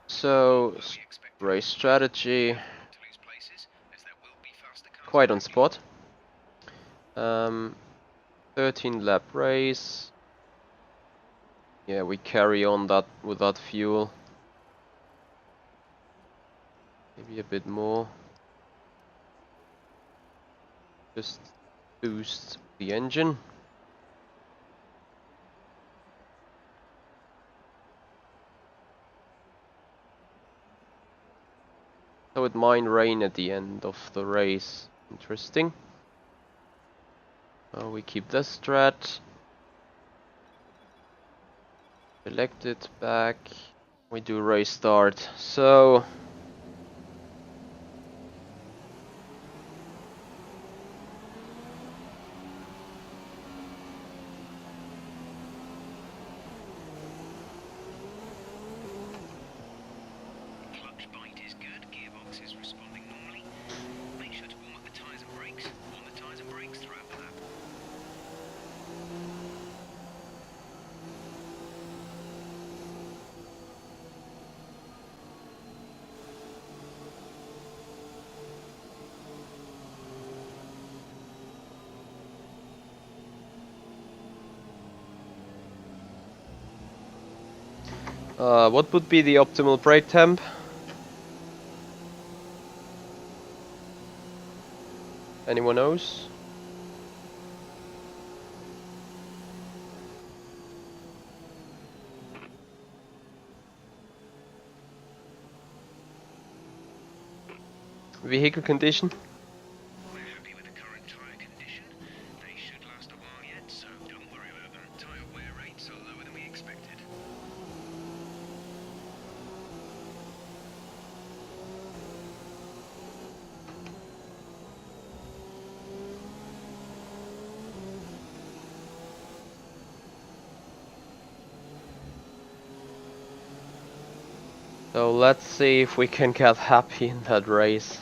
So, race strategy. To lose places, as there will be faster cars. Quite on spot. 13 lap race. Yeah, we carry on that with that fuel. Maybe a bit more. Just boost the engine. So it might rain at the end of the race. Interesting. We keep this strat. Select it back. We do race start. So Clutch bite is good, gearbox is responding normally. Make sure to warm up the tyres and brakes. Warm the tyres and brakes throughout the lap. what would be the optimal brake temp? Anyone knows? vehicle condition? We're happy with the current tyre condition. They should last a while yet, so don't worry about them. Tyre wear rates are lower than we expected. So let's see if we can get happy in that race.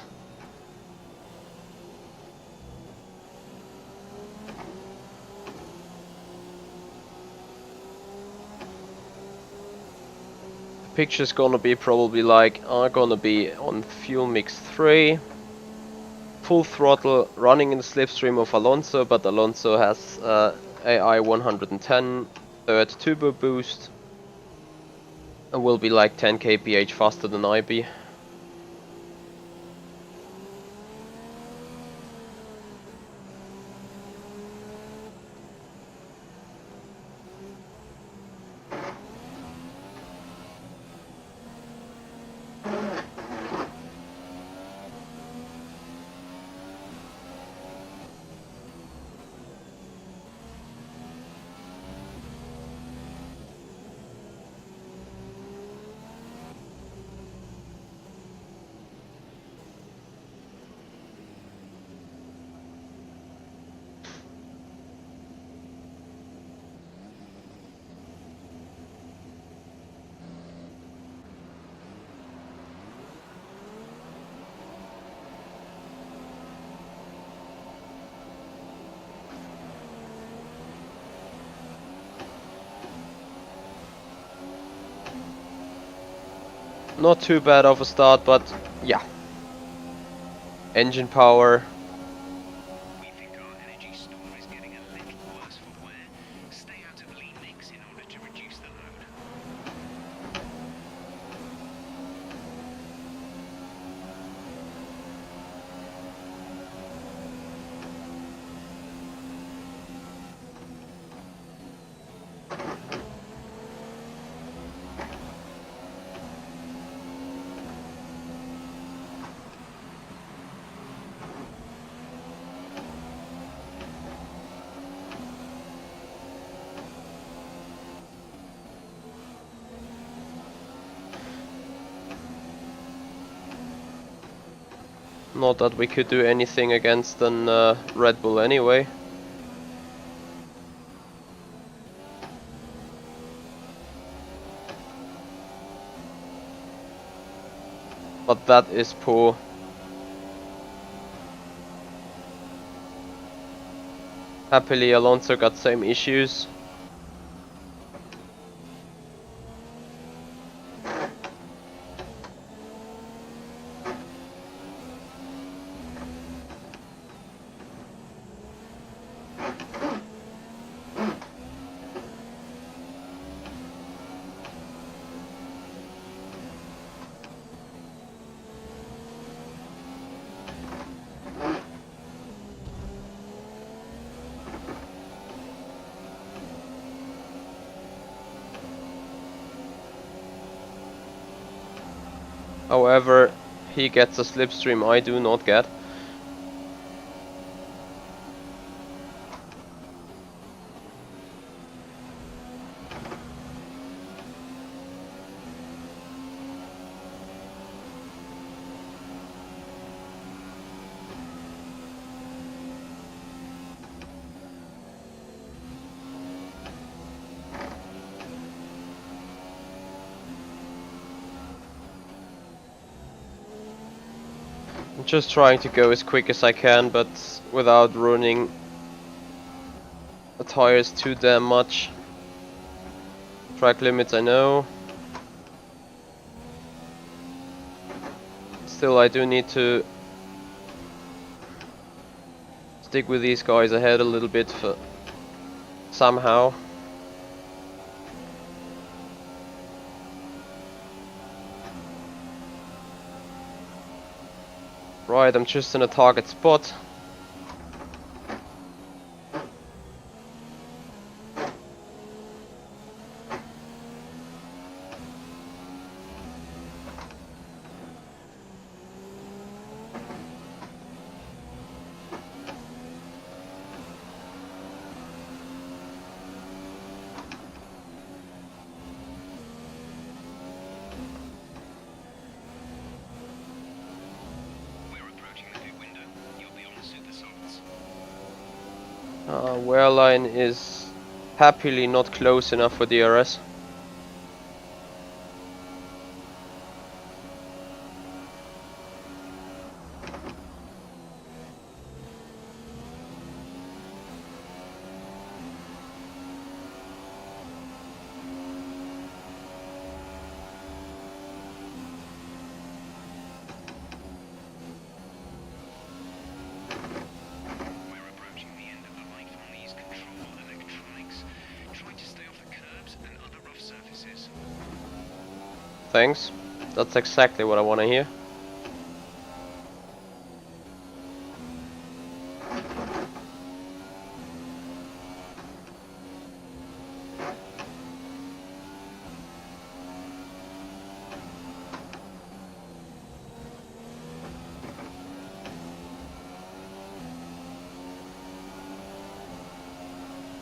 The picture's gonna be probably like, are gonna be on fuel mix 3, full throttle, running in the slipstream of Alonso, but Alonso has AI 110, third turbo boost, and will be like 10 kph faster than IB. Not too bad of a start, but yeah. Engine power. We think our energy store is getting a little worse for wear. Stay out of lean mix in order to reduce the load. Not that we could do anything against an Red Bull anyway. But that is poor. Happily Alonso got same issues. However, he gets a slipstream I do not get. I'm just trying to go as quick as I can, but without ruining the tires too damn much. Track limits I know. Still I do need to stick with these guys ahead a little bit for somehow. Right, I'm just in a target spot. Wear line is happily not close enough for DRS. We're approaching the end of the life on these control electronics. Try to stay off the curbs and other rough surfaces. Thanks. That's exactly what I want to hear.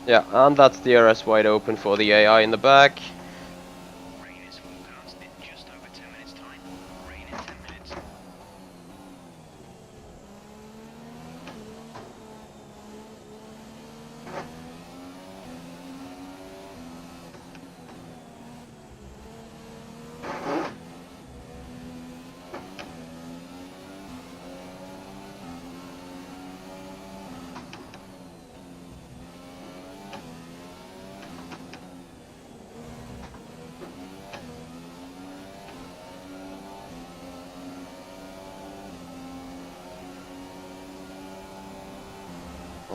Yeah, and that's DRS wide open for the AI in the back. Rain is forecast in just over 10 minutes time. Rain in 10 minutes.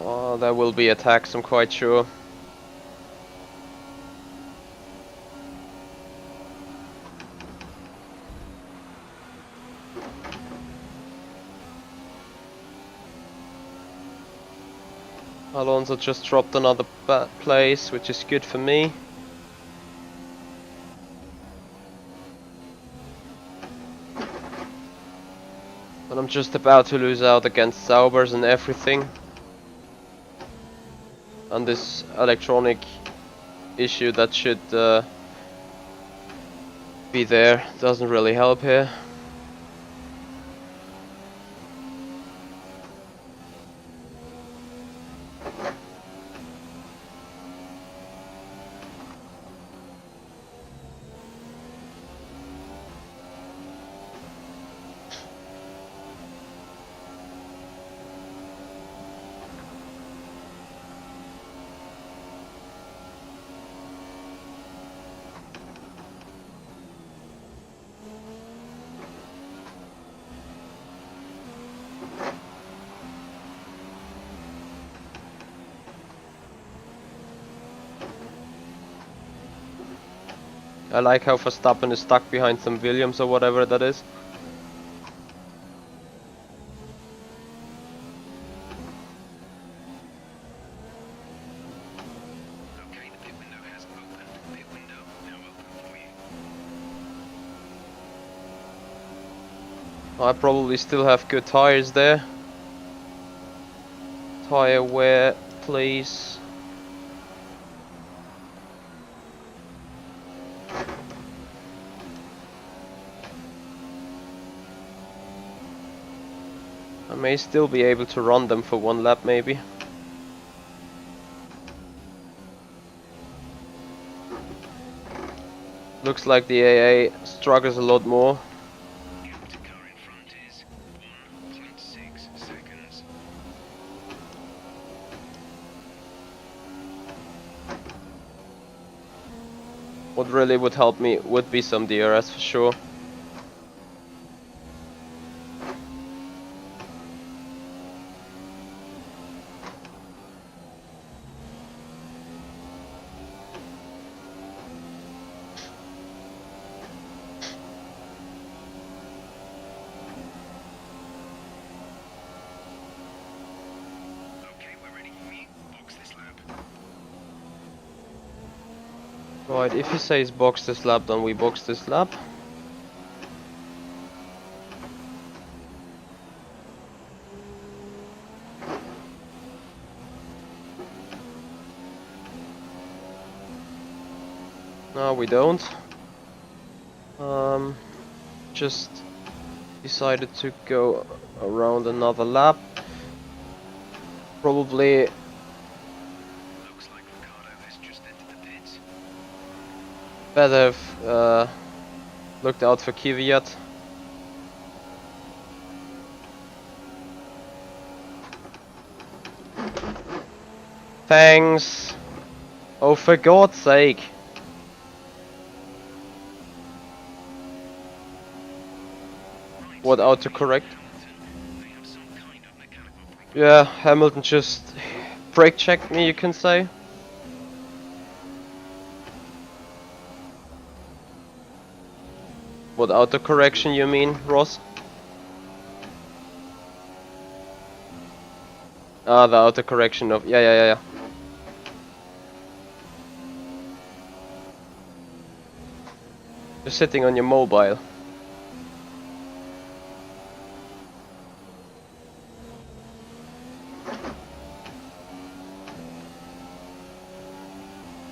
Oh, there will be attacks, I'm quite sure. Alonso just dropped another place, which is good for me. But I'm just about to lose out against Saubers and everything. And this electronic issue that should be there doesn't really help here. I like how Verstappen is stuck behind some Williams or whatever that is. Okay, the pit window has opened. Pit window now open for you. I probably still have good tires there. Tire wear, please. I may still be able to run them for one lap maybe. Looks like the AA struggles a lot more. Gap to car in front is 1.6 seconds. What really would help me would be some DRS for sure. Okay, we're ready for you. Box this lap. Right, if he says box this lap, then we box this lap. No, we don't. Just decided to go around another lap. Probably Better have looked out for Kvyat. Thanks. Oh, for God's sake. What autocorrect? Yeah, Hamilton just brake checked me, you can say. What autocorrection you mean, Ross? Ah, the autocorrection of... Yeah. You're sitting on your mobile.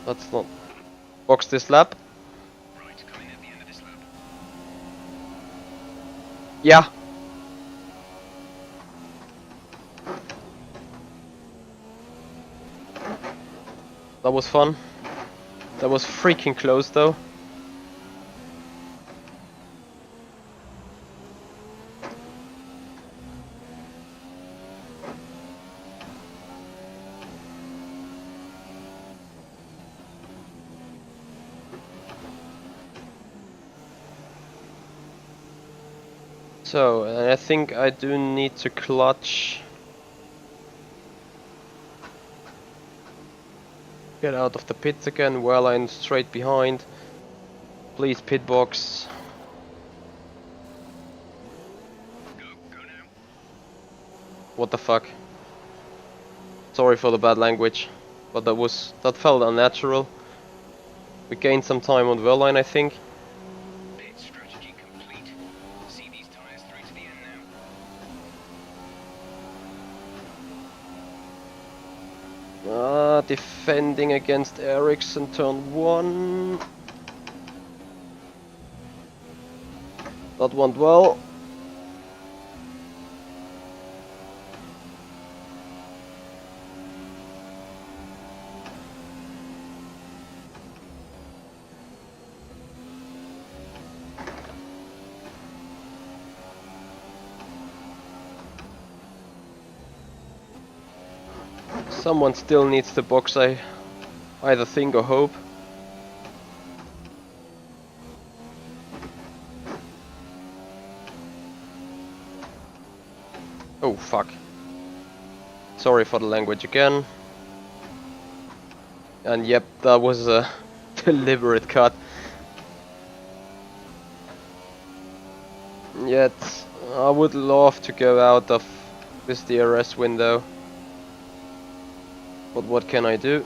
Let's not box this lap. Right, coming at the end of this lap. Yeah. That was fun. That was freaking close though. So, I think I do need to clutch. Get out of the pits again while I'm straight behind. Please, pit box. Go now. What the fuck? Sorry for the bad language, but that felt unnatural. We gained some time on the well line, I think. Pit strategy complete. See these tyres through to the end now. Defending against Ericsson turn 1. That went well. Someone still needs the box, I either think or hope. Oh fuck. Sorry for the language again. And yep, that was a deliberate cut. Yet, I would love to go out of this DRS window. But what can I do?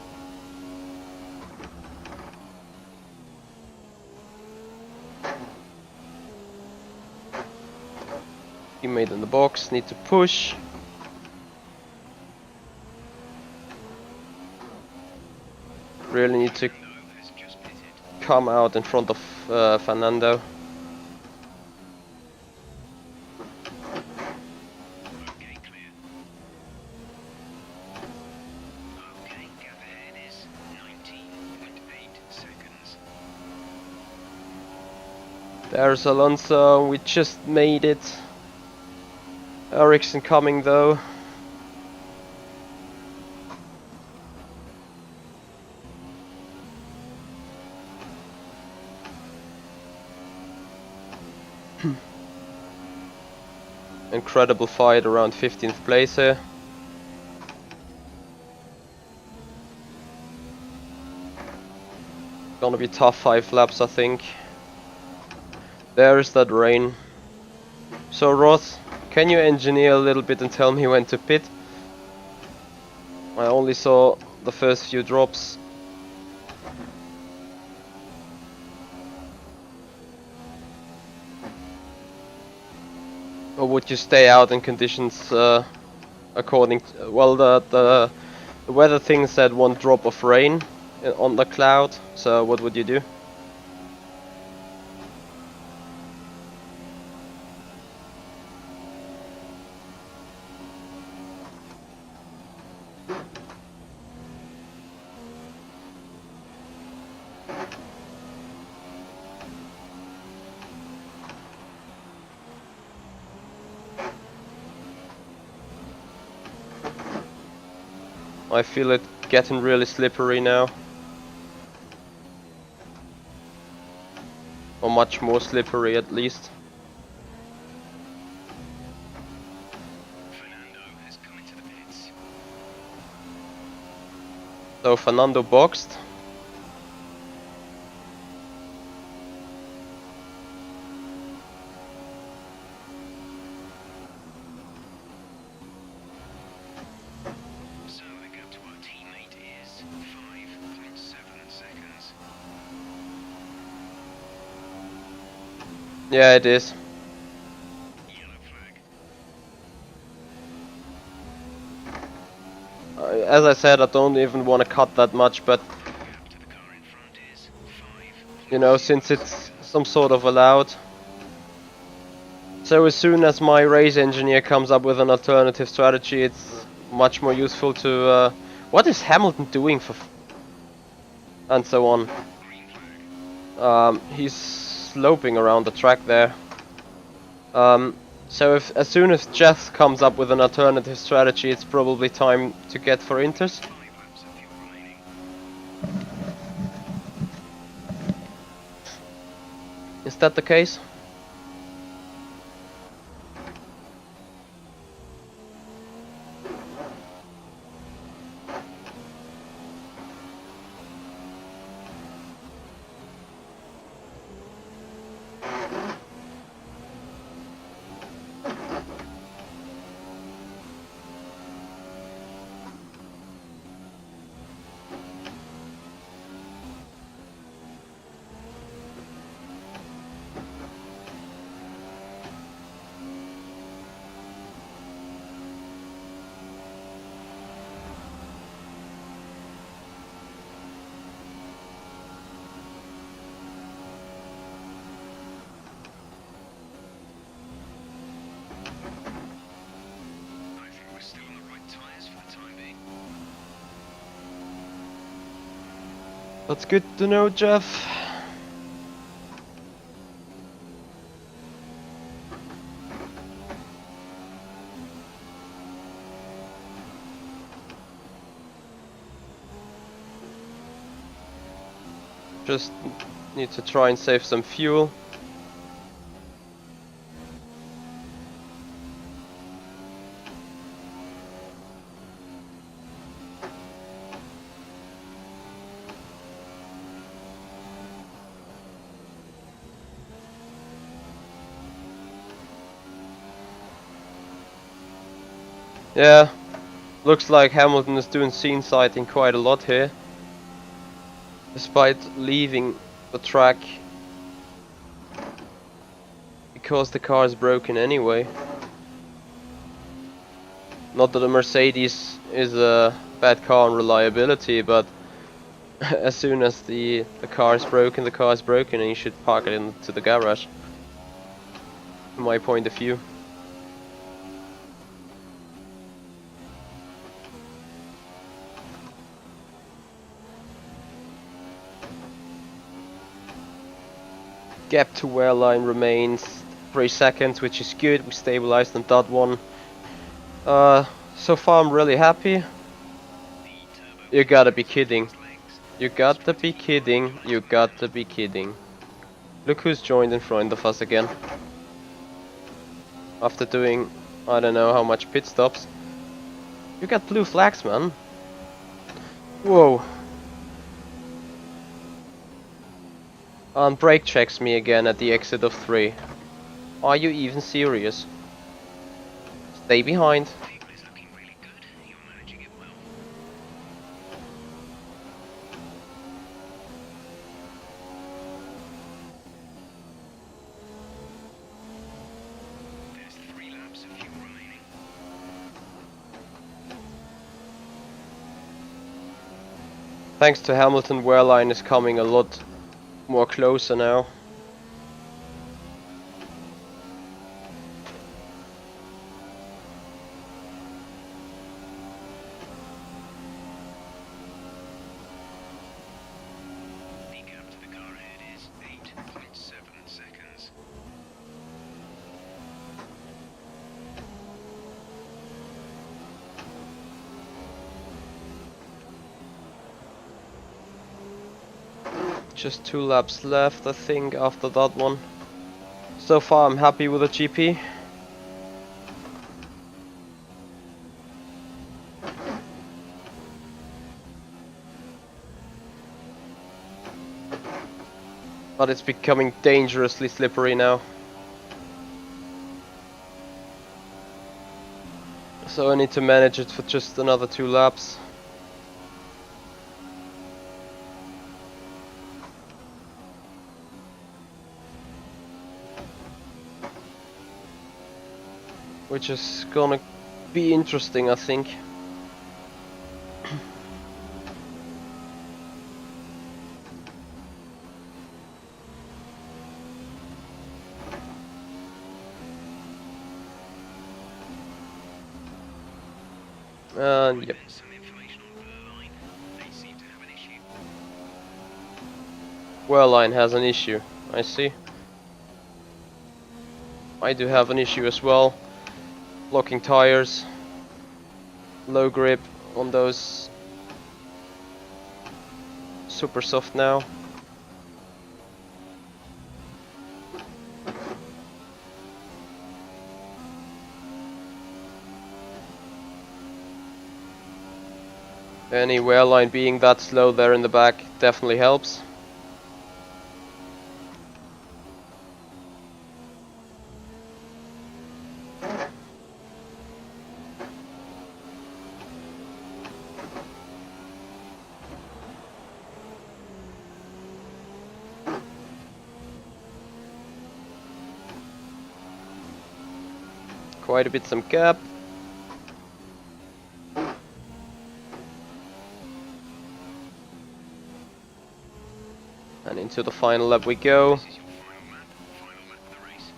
Teammate in the box, need to push. Really need to come out in front of Fernando. Okay, clear. Okay, gap ahead is 19.8 seconds. There's Alonso, we just made it. Ericsson coming though. Incredible fight around 15th place here. Gonna be tough 5 laps, I think. There's that rain. So Ross, can you engineer a little bit and tell me when to pit? I only saw the first few drops. Or would you stay out in conditions according to, well, the weather thing said 1 drop of rain on the cloud, so what would you do? I feel it getting really slippery now. Or much more slippery at least. Fernando has come into the pits. So Fernando boxed. So the gap to our teammate is 5.7 seconds. Yeah, it is. Yellow flag. As I said, I don't even want to cut that much, but Gap to the car in front is 5. you know, since it's some sort of allowed. So as soon as my race engineer comes up with an alternative strategy, it's much more useful to... what is Hamilton doing for... and so on. Green flag. He's sloping around the track there. So if as soon as Jeff comes up with an alternative strategy, it's probably time to get for Inters. 5 laps of fuel remaining. Is that the case? I think we're still on the right tyres for the time being. That's good to know, Jeff. Just need to try and save some fuel. Yeah, looks like Hamilton is doing scene sighting quite a lot here, despite leaving the track because the car is broken anyway. Not that the Mercedes is a bad car on reliability, but as soon as the car is broken, the car is broken, and you should park it into the garage. From my point of view. Gap to wear line remains 3 seconds, which is good. We stabilized on that one. So far I'm really happy. The turbo You gotta be kidding. legs. You got to be kidding. You got to be kidding. Look who's joined in front of us again. After doing I don't know how much pit stops. You got blue flags, man. Whoa. And brake checks me again at the exit of 3. Are you even serious? Stay behind. Vehicle is looking really good. You're managing it well. There's 3 laps of fuel remaining. Thanks to Hamilton, wear line is coming a lot more closer now. The gap to the car ahead is 8.7 seconds. Just 2 laps left, I think, after that one. So far, I'm happy with the GP. But it's becoming dangerously slippery now. So I need to manage it for just another 2 laps. Which is gonna be interesting, I think. Yep. Some information on Verline. They seem to have an issue. Whirlline has an issue, I see. I do have an issue as well. Blocking tires. Low grip on those. Super soft now. Any wear line being that slow there in the back definitely helps. Quite a bit some gap. And into the final lap we go. This is your final lap of the race.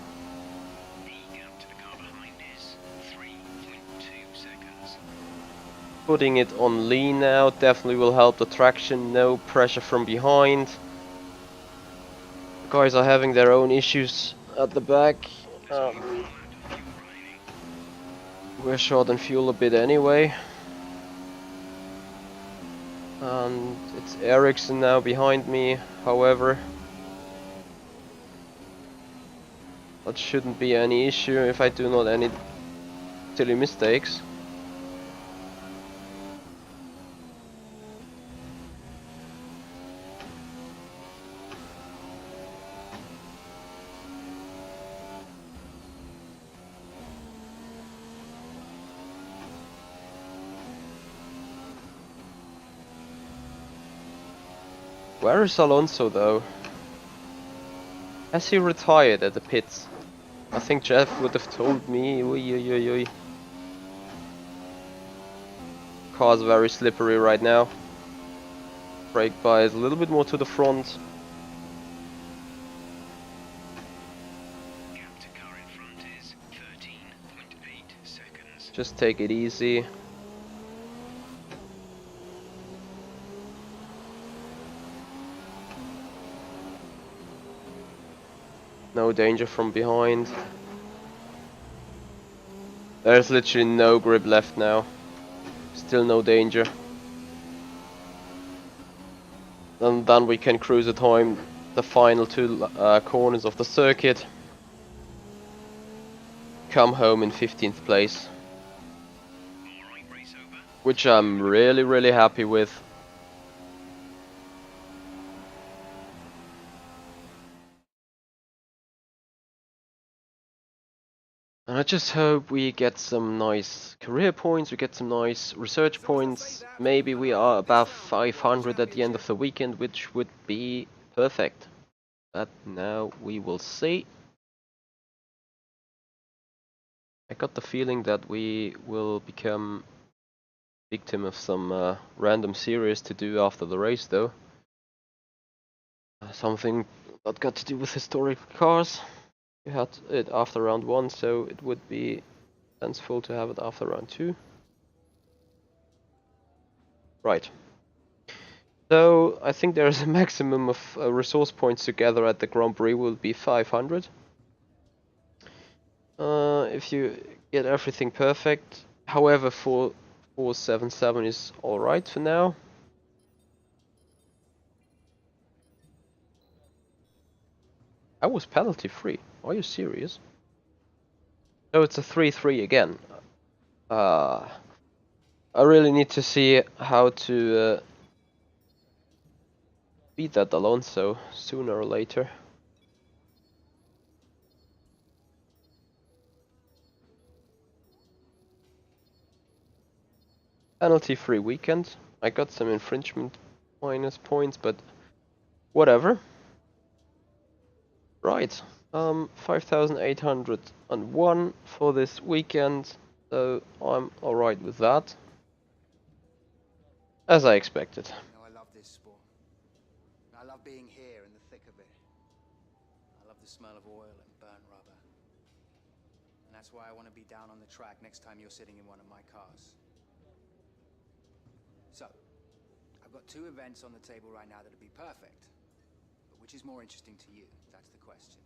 The gap to the car behind is 3.2 seconds. Putting it on lean now definitely will help the traction, no pressure from behind. The guys are having their own issues at the back. We're short on fuel a bit anyway. And it's Ericsson now behind me, however. That shouldn't be any issue if I do not any silly mistakes. Where is Alonso though? Has he retired at the pits? I think Jeff would have told me. Oi. Car's very slippery right now. Brake bias a little bit more to the front. Gap to car in front is 13.8 seconds. Just take it easy. No danger from behind. There's literally no grip left now. Still no danger. And then we can cruise the time, the final 2 corners of the circuit. Come home in 15th place. Alright, race over. Which I'm really happy with. And I just hope we get some nice career points, we get some nice research points. Maybe we are above 500 at the end of the weekend, which would be perfect. But now we will see. I got the feeling that we will become victim of some random series to do after the race though. Something that got to do with historic cars. We had it after round 1, so it would be sensible to have it after round 2. Right. So I think there is a maximum of resource points to gather at the Grand Prix will be 500. If you get everything perfect. However, 477 is alright for now. I was penalty free. Are you serious? So it's a 3-3 again. I really need to see how to beat that Alonso sooner or later. Penalty free weekend. I got some infringement minus points, but whatever. Right. 5,801 for this weekend, so I'm alright with that. As I expected. You know, I love this sport. I love being here in the thick of it. I love the smell of oil and burnt rubber. And that's why I want to be down on the track next time you're sitting in one of my cars. So, I've got 2 events on the table right now that'll be perfect. But which is more interesting to you? That's the question.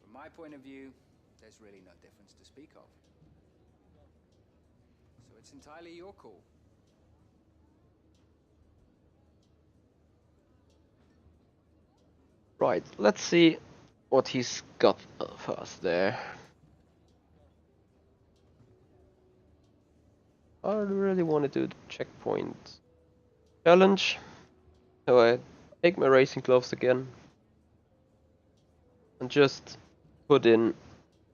From my point of view, there's really no difference to speak of. So it's entirely your call. Right, let's see what he's got for us there. I really want to do the checkpoint challenge. So I take my racing gloves again and just put in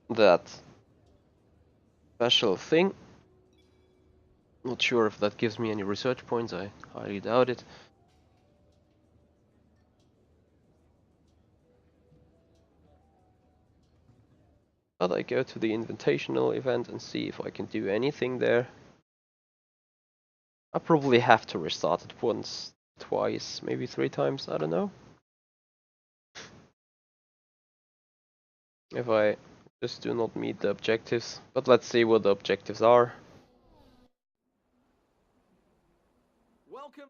that special thing. Not sure if that gives me any research points, I highly doubt it. But I go to the invitational event and see if I can do anything there. I probably have to restart it once, twice, maybe 3 times, I don't know. If I just do not meet the objectives. But let's see what the objectives are. Welcome.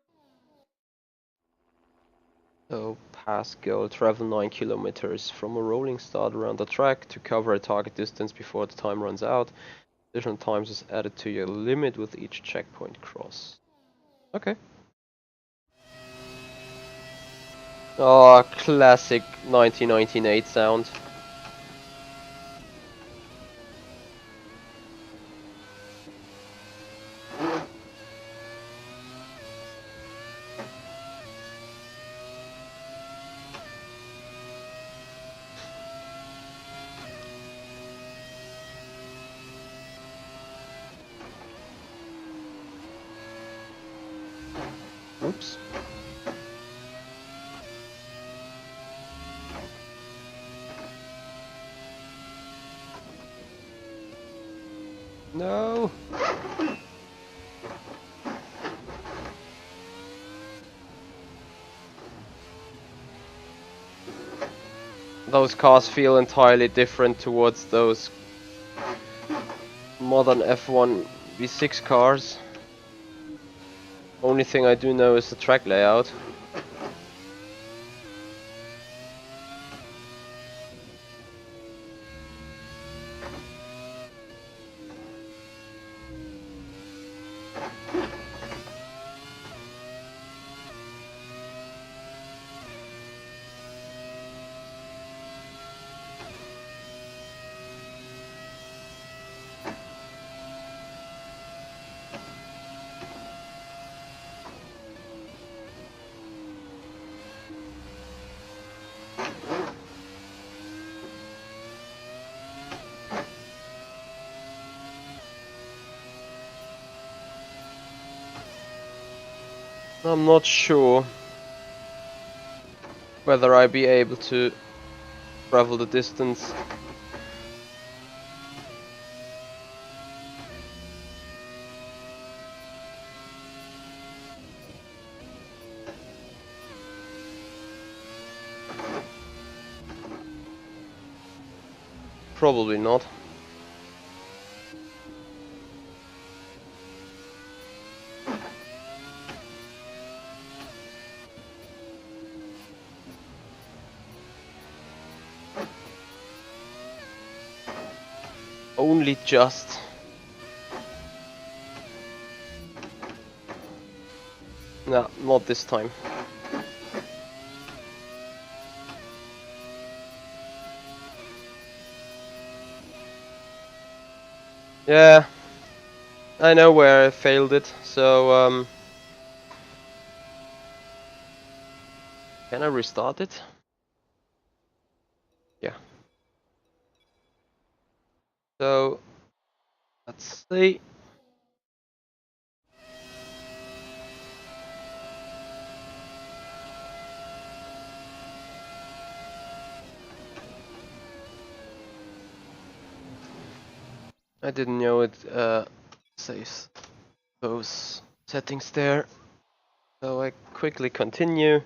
So, pass goal, travel 9 kilometers from a rolling start around the track to cover a target distance before the time runs out. Additional times is added to your limit with each checkpoint cross. Okay. Oh, classic 1998 sound. Oops. No. Those cars feel entirely different towards those modern F1 V6 cars. Only thing I do know is the track layout. I'm not sure whether I'll be able to travel the distance. Probably not. Only just. No, not this time. Yeah, I know where I failed it, so can I restart it? Yeah. So let's see. I didn't know it saves those settings there. So I quickly continue.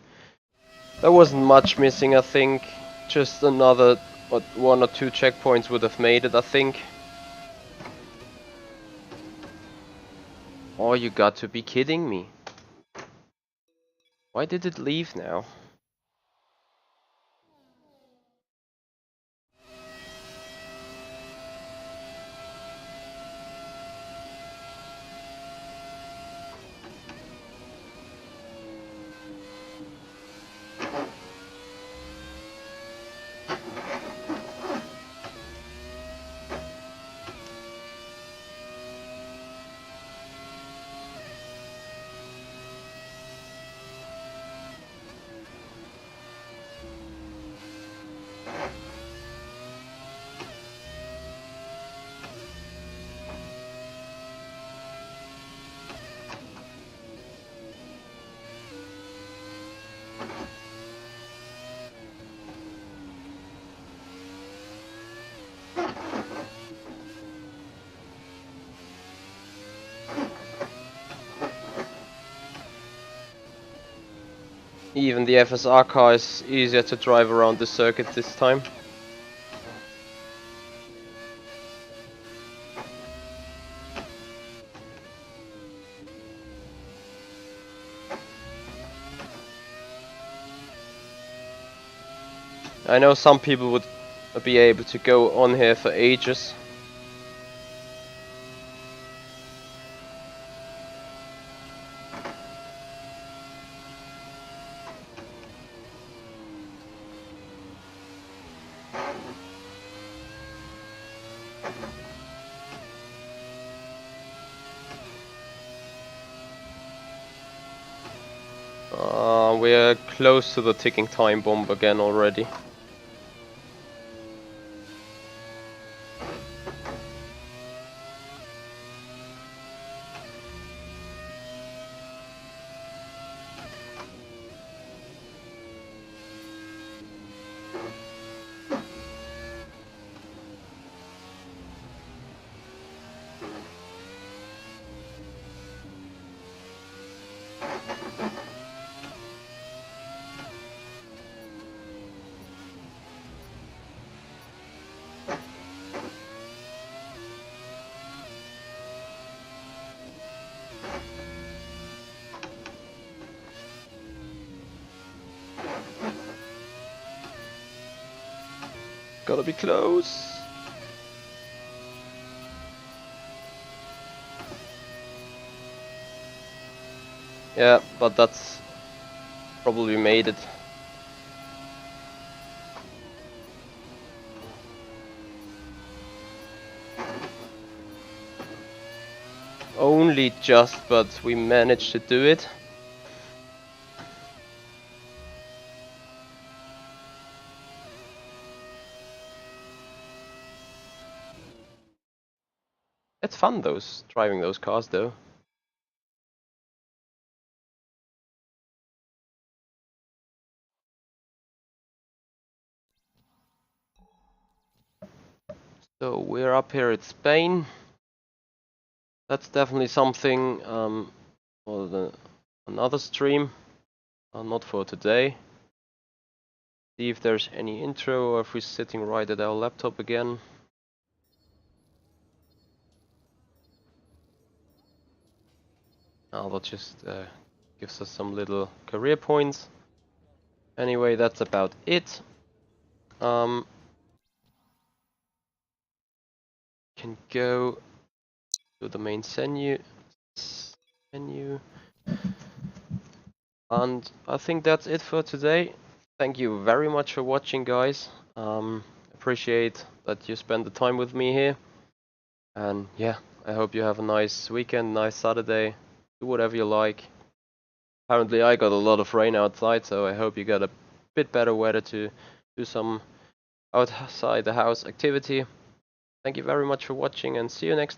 There wasn't much missing, I think. Just another, what, 1 or 2 checkpoints would have made it, I think. Oh, you got to be kidding me. Why did it leave now? Even the FSR car is easier to drive around the circuit this time. I know some people would be able to go on here for ages. We're close to the ticking time bomb again already. Gotta be close. Yeah, but that's probably made it. Only just, but we managed to do it. It's fun driving those cars though. So we're up here at Spain. That's definitely something for another stream, not for today. See if there's any intro or if we're sitting right at our laptop again. That just gives us some little career points. Anyway, that's about it. Can go to the main menu, and I think that's it for today. Thank you very much for watching, guys. Appreciate that you spend the time with me here. And yeah, I hope you have a nice weekend, nice Saturday. Do whatever you like. Apparently I got a lot of rain outside, so I hope you got a bit better weather to do some outside the house activity. Thank you very much for watching and see you next time.